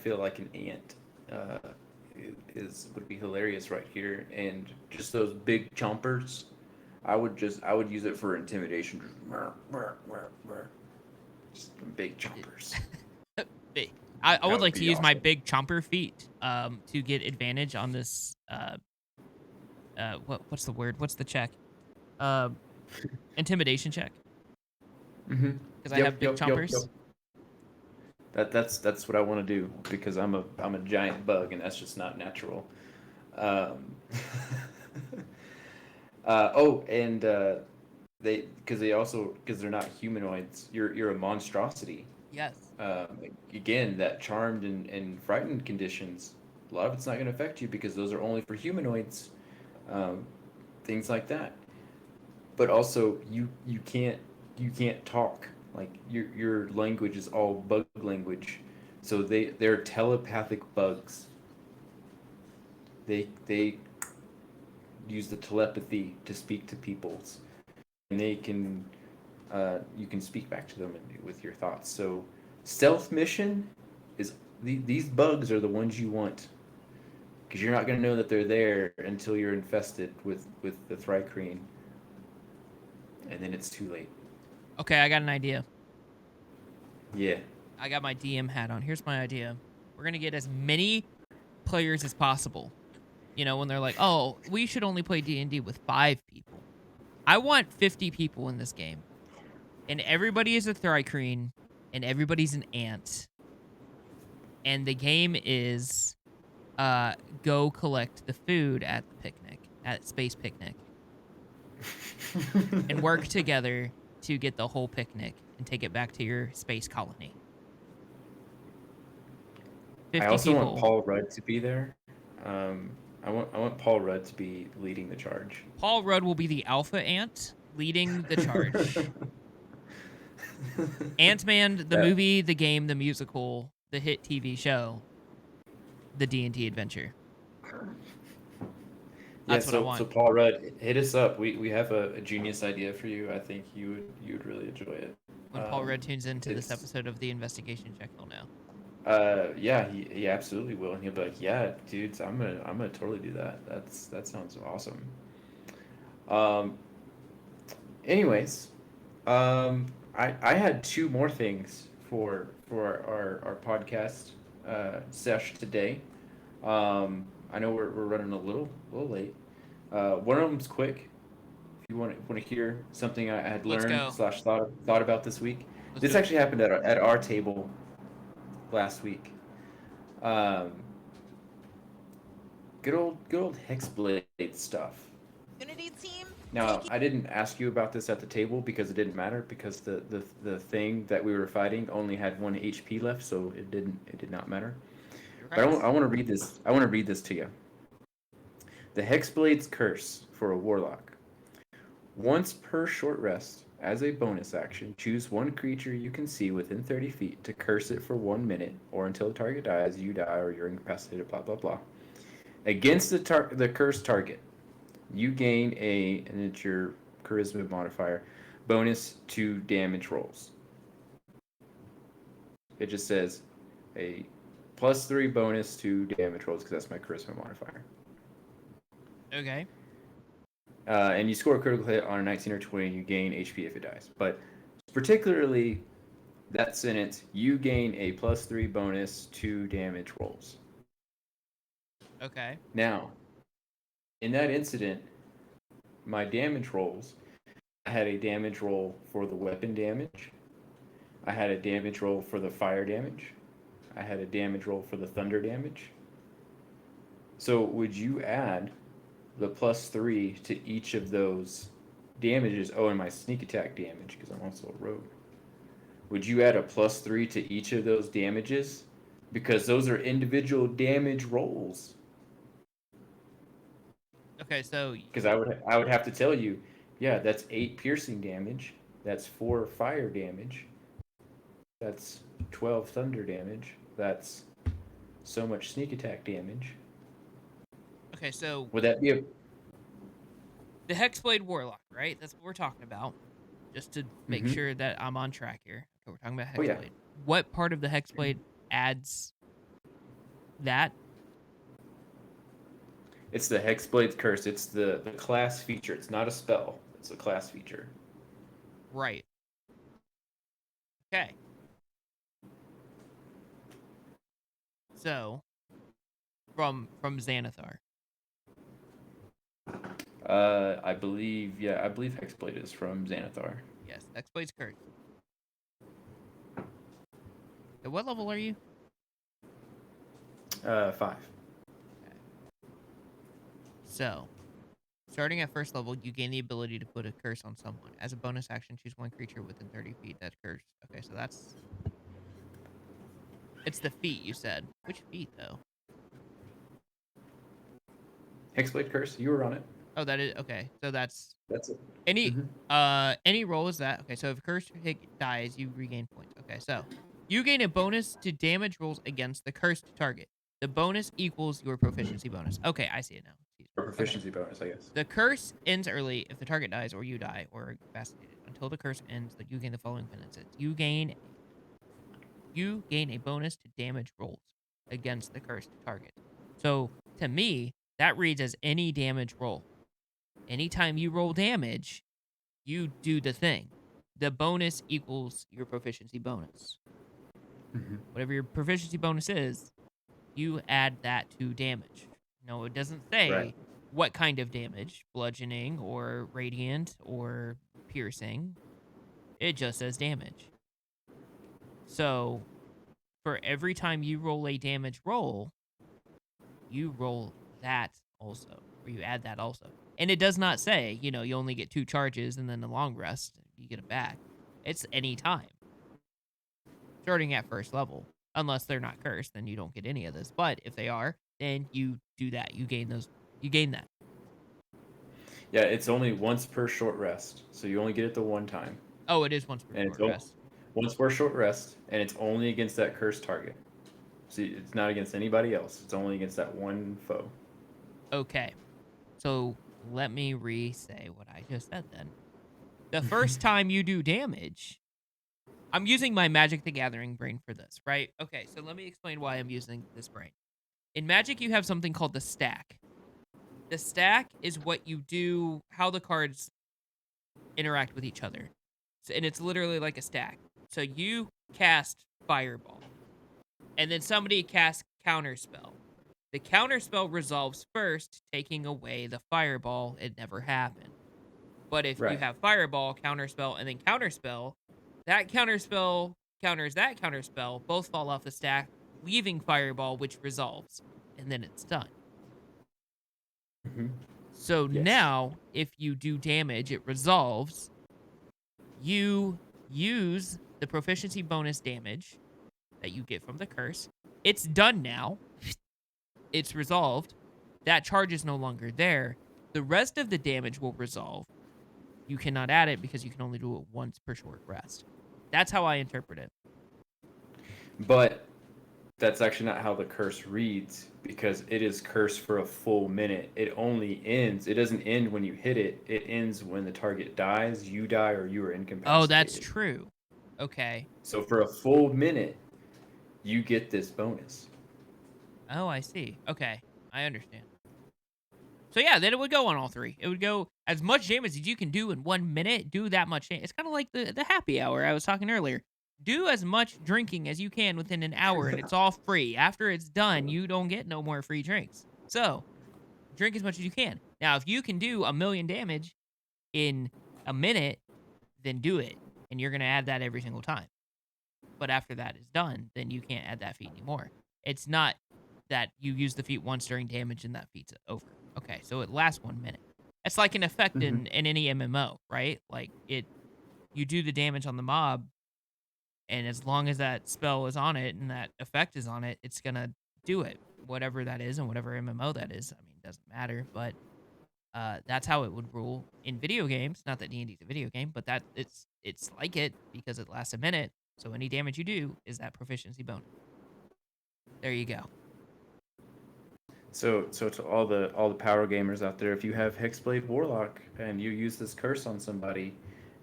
feel like an ant would be hilarious right here, and just those big chompers. I would use it for intimidation. Just big chompers. I would would like to be use my awesome. big chomper feet to get advantage on this what's the word? What's the check? Uh, intimidation check. Mm-hmm. Because I have big chompers. That's what I want to do because I'm a giant bug and that's just not natural. Um, and because they're not humanoids, you're a monstrosity. Yes. Again, that charmed and frightened conditions, a lot of it's not going to affect you because those are only for humanoids, um, things like that. But also, you can't talk. Like your language is all bug language, so they're telepathic bugs. They use the telepathy to speak to peoples, and you can speak back to them with your thoughts. So stealth mission is these bugs are the ones you want because you're not going to know that they're there until you're infested with the thrycreen, and then it's too late. Okay, I got an idea. Yeah. I got my DM hat on. Here's my idea. We're gonna get as many players as possible. You know, when they're like, "Oh, we should only play D&D with 5 people." I want 50 people in this game, and everybody is a thrycreen, and everybody's an ant, and the game is go collect the food at the picnic, at space picnic, and work together to get the whole picnic and take it back to your space colony. 50 I also people. want Paul Rudd to be there. I want Paul Rudd to be leading the charge. Paul Rudd will be the alpha ant leading the charge. Ant-Man, the movie, the game, the musical, the hit TV show, the D&D adventure. That's what I want. So Paul Rudd, hit us up. We have a genius idea for you. I think you would really enjoy it. When Paul Rudd tunes into this episode of the investigation check, he'll know. Yeah, he absolutely will, and he'll be like, "Yeah, dudes, I'm gonna totally do that. That sounds awesome." Um. Anyways, I had 2 more things for our podcast sesh today. I know we're running a little late. One of them's quick. If you want to hear something I had Let's learned go. slash thought about this week. Let's This do it. actually happened at our table last week. Um, good old Hexblade stuff. Unity team. Now, I didn't ask you about this at the table because it didn't matter because the thing that we were fighting only had 1 HP left, so it did not matter. But I want to read this. I want to read this to you. The Hexblade's Curse for a Warlock. Once per short rest, as a bonus action, choose 1 creature you can see within 30 feet to curse it for 1 minute, or until the target dies, you die, or you're incapacitated, blah, blah, blah. Against the cursed target, you gain and it's your charisma modifier, bonus to damage rolls. It just says a +3 bonus to damage rolls because that's my charisma modifier. Okay. And you score a critical hit on a 19 or 20, you gain HP if it dies. But particularly that sentence, you gain a +3 bonus to damage rolls. Okay. Now, in that incident, my damage rolls, I had a damage roll for the weapon damage. I had a damage roll for the fire damage. I had a damage roll for the thunder damage. So would you add the +3 to each of those damages? Oh, and my sneak attack damage because I'm also a rogue. would you add a +3 to each of those damages? Because those are individual damage rolls. Okay, so Because I would have to tell you, yeah, that's 8 piercing damage, that's 4 fire damage, that's 12 thunder damage, that's so much sneak attack damage. okay, so Would that be a the Hexblade Warlock, right? That's what we're talking about. Just to make Mhm. sure that I'm on track here. Okay, we're talking about Oh yeah. Hexblade. What part of the Hexblade adds that? It's the Hexblade's Curse. It's the class feature. It's not a spell. It's a class feature. Right. Okay. So from Xanathar. I believe Hexblade is from Xanathar. Yes, Hexblade's Curse. At what level are you? 5. Okay. So, starting at first level, you gain the ability to put a curse on someone. As a bonus action, choose one creature within 30 feet that's cursed. Okay, so that's... It's the feet, you said. Which feet, though? Hexblade Curse. You were on it. Oh, that is... Okay, so that's... That's it. Any Mhm. any roll is that. Okay, so if a cursed hit dies, you regain points. Okay, so you gain a bonus to damage rolls against the cursed target. The bonus equals your proficiency bonus. Okay, I see it now. Or Okay. proficiency bonus, I guess. The curse ends early if the target dies or you die or are incapacitated. Until the curse ends, that you gain the following penances. You gain a bonus to damage rolls against the cursed target. So to me, that reads as any damage roll. Anytime you roll damage, you do the thing. The bonus equals your proficiency bonus. Mhm. Whatever your proficiency bonus is, you add that to damage. No, it doesn't say Right. what kind of damage, bludgeoning or radiant or piercing. It just says damage. So, for every time you roll a damage roll, you roll that also, or you add that also. And it does not say, you only get 2 charges and then a long rest, you get it back. It's any time. Starting at first level. Unless they're not cursed, then you don't get any of this. But if they are, then you do that. You gain that. Yeah, it's only once per short rest, so you only get it the one time, Oh, it is once per and short rest. once per short rest, and it's only against that cursed target. See, it's not against anybody else. It's only against that one foe. Okay. So let me re-say what I just said then. The first time you do damage, I'm using my Magic the Gathering brain for this, right? Okay, so let me explain why I'm using this brain. In Magic, you have something called the stack. The stack is what you do, how the cards interact with each other. So, and it's literally like a stack. So you cast Fireball, and then somebody casts Counterspell. The Counterspell resolves first, taking away the Fireball. It never happened. But if you Right. have Fireball, Counterspell, and then Counterspell, that Counterspell counters that Counterspell, both fall off the stack, leaving Fireball, which resolves. And then it's done. Mhm. So Yes. now, if you do damage, it resolves. You use the proficiency bonus damage that you get from the curse. It's done now. It's resolved. That charge is no longer there. The rest of the damage will resolve. You cannot add it because you can only do it once per short rest. That's how I interpret it. But that's actually not how the curse reads, because it is cursed for a full minute. It only ends. It doesn't end when you hit it. It ends when the target dies, you die, or you are Oh, that's incapacitated. true. Okay. So for a full minute, you get this bonus. Oh, I see. Okay. I understand. So yeah, then it would go on all 3. It would go as much damage as you can do in 1 minute. Do that much damage. It's kind of like the happy hour I was talking earlier. Do as much drinking as you can within an hour, and it's all free. After it's done, you don't get no more free drinks. So drink as much as you can. Now, if you can do 1,000,000 damage in a minute, then do it, and you're gonna add that every single time. But after that is done, then you can't add that feat anymore. It's not that you use the feat once during damage and that feat's over. Okay, so it lasts 1 minute. It's like an effect Mhm. in any MMO, right? Like you do the damage on the mob, And as long as that spell is on it and that effect is on it, it's gonna do it, whatever that is and whatever MMO that is. I mean, it doesn't matter, but that's how it would rule in video games. Not that D&D is a video game, but that it's like it because it lasts a minute. So any damage you do is that proficiency bonus. There you go. So to all the power gamers out there, if you have Hexblade Warlock and you use this curse on somebody,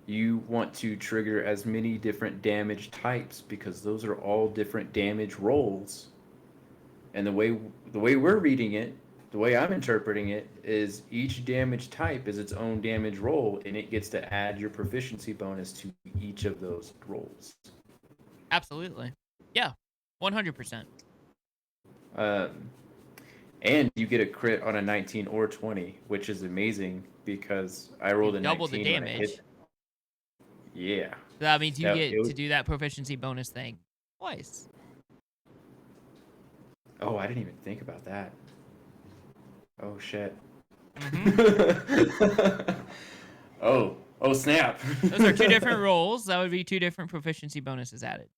you want to trigger as many different damage types because those are all different damage rolls. And the way we're reading it, the way I'm interpreting it, is each damage type is its own damage roll, and it gets to add your proficiency bonus to each of those rolls. Absolutely. Yeah. 100%. And you get a crit on a 19 or 20, which is amazing because I rolled a 19 double the when I damage. hit. Yeah. So that means you That- get it was- to do that proficiency bonus thing twice. Oh, I didn't even think about that. Oh shit. oh snap. Those are two different rolls. That would be two different proficiency bonuses added.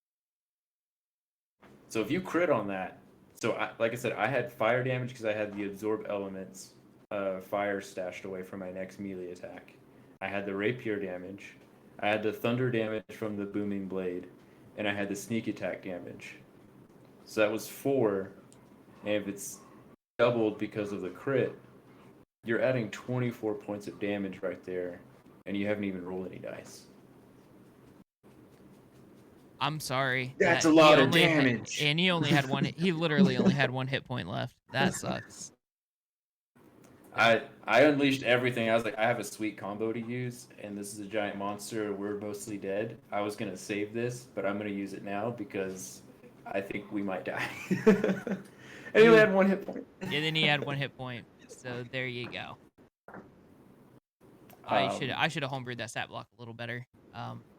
So if you crit on that, so like I said, I had fire damage because I had the absorb elements, fire stashed away from my next melee attack. I had the rapier damage. I had the thunder damage from the booming blade, and I had the sneak attack damage. So that was 4, and if it's doubled because of the crit, you're adding 24 points of damage right there, and you haven't even rolled any dice. I'm sorry. That's a lot of damage. And he only had one. He literally only had 1 hit point left. That sucks. I unleashed everything. I was like, I have a sweet combo to use, and this is a giant monster. We're mostly dead. I was gonna save this, but I'm gonna use it now because I think we might die. And he only had 1 hit point. And then he had 1 hit point. So there you go. I should have homebrewed that stat block a little better.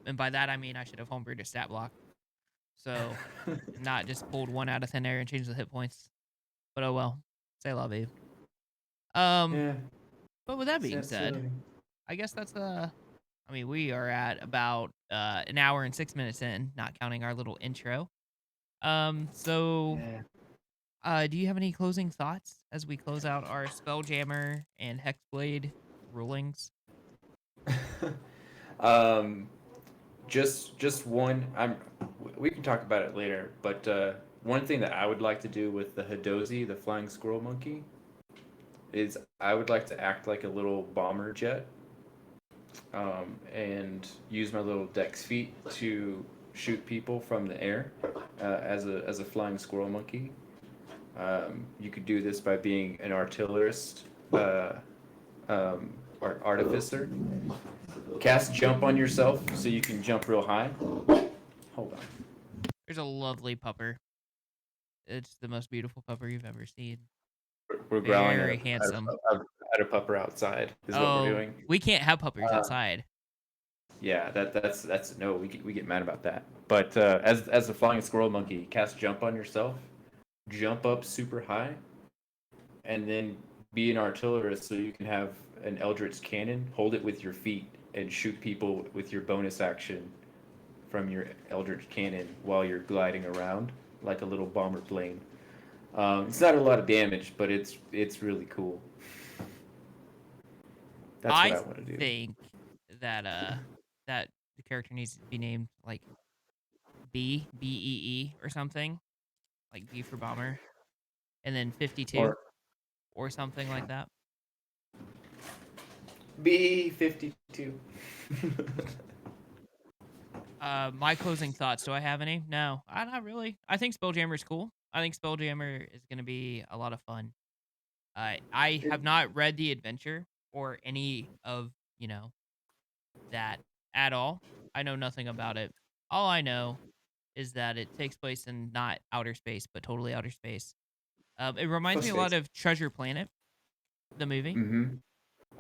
And by that I mean I should have homebrewed a stat block. So not just pulled one out of thin air and changed the hit points. But oh well. Say la vie. Yeah. But with that being said, I guess that's I mean, we are at about an hour and 6 minutes in, not counting our little intro. So do you have any closing thoughts as we close out our Spelljammer and Hexblade rulings? Just one. We can talk about it later, but one thing that I would like to do with the Hadozi, the flying squirrel monkey, is I would like to act like a little bomber jet, and use my little dex feet to shoot people from the air, as a flying squirrel monkey. You could do this by being an artillerist, or artificer. Cast jump on yourself so you can jump real high. Hold on. There's a lovely pupper. It's the most beautiful pupper you've ever seen. We're growling Very handsome. at a pupper outside is what we're doing. We can't have puppers outside. Yeah, that's no. We get mad about that. But as a flying squirrel monkey, cast jump on yourself, jump up super high, and then be an artillerist so you can have an eldritch cannon. Hold it with your feet and shoot people with your bonus action from your eldritch cannon while you're gliding around like a little bomber plane. It's not a lot of damage, but it's really cool. That's what I want to do. I think that that the character needs to be named like BEE or something, like B for bomber, and then 52 or something like that. B52. My closing thoughts. Do I have any? No, not really. I think Spelljammer is cool. I think Spelljammer is going to be a lot of fun. I have not read the adventure or any of, that at all. I know nothing about it. All I know is that it takes place in not outer space, but totally outer space. It reminds me a lot of Treasure Planet, the movie. Mm-hmm.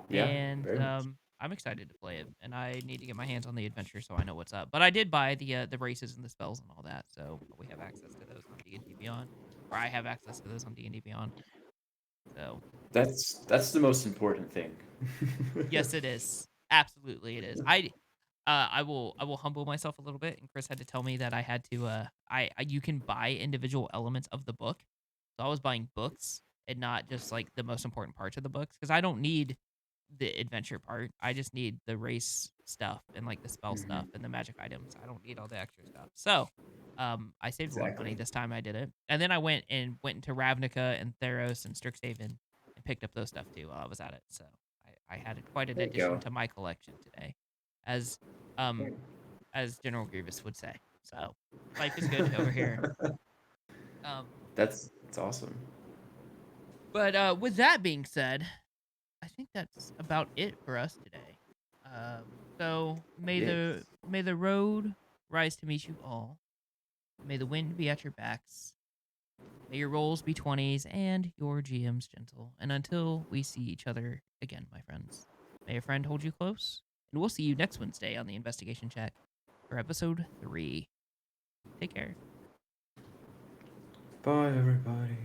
Yeah. And I'm excited to play it, and I need to get my hands on the adventure so I know what's up. But I did buy the races and the spells and all that, so we have access to those on D&D Beyond, or I have access to those on D&D Beyond. So that's the most important thing. yes, it is. Absolutely, it is. I will humble myself a little bit, and Chris had to tell me that I had to you can buy individual elements of the book. So I was buying books and not just like the most important parts of the books because I don't need the adventure part. I just need the race stuff and like the spell Hmm. stuff and the magic items. I don't need all the extra stuff. So I saved a little money Exactly. this time I did it. And then I went into Ravnica and Theros and Strixhaven and picked up those stuff too while I was at it. So I had quite an There you addition go. to my collection today. As um as General Grievous would say. So life is good over here. Um That's awesome. but with that being said, I think that's about it for us today. So Yes. may the road rise to meet you all. May the wind be at your backs. May your rolls be 20s and your GMs gentle. And until we see each other again, my friends, may a friend hold you close. And we'll see you next Wednesday on the investigation check for episode 3. Take care. Bye, everybody.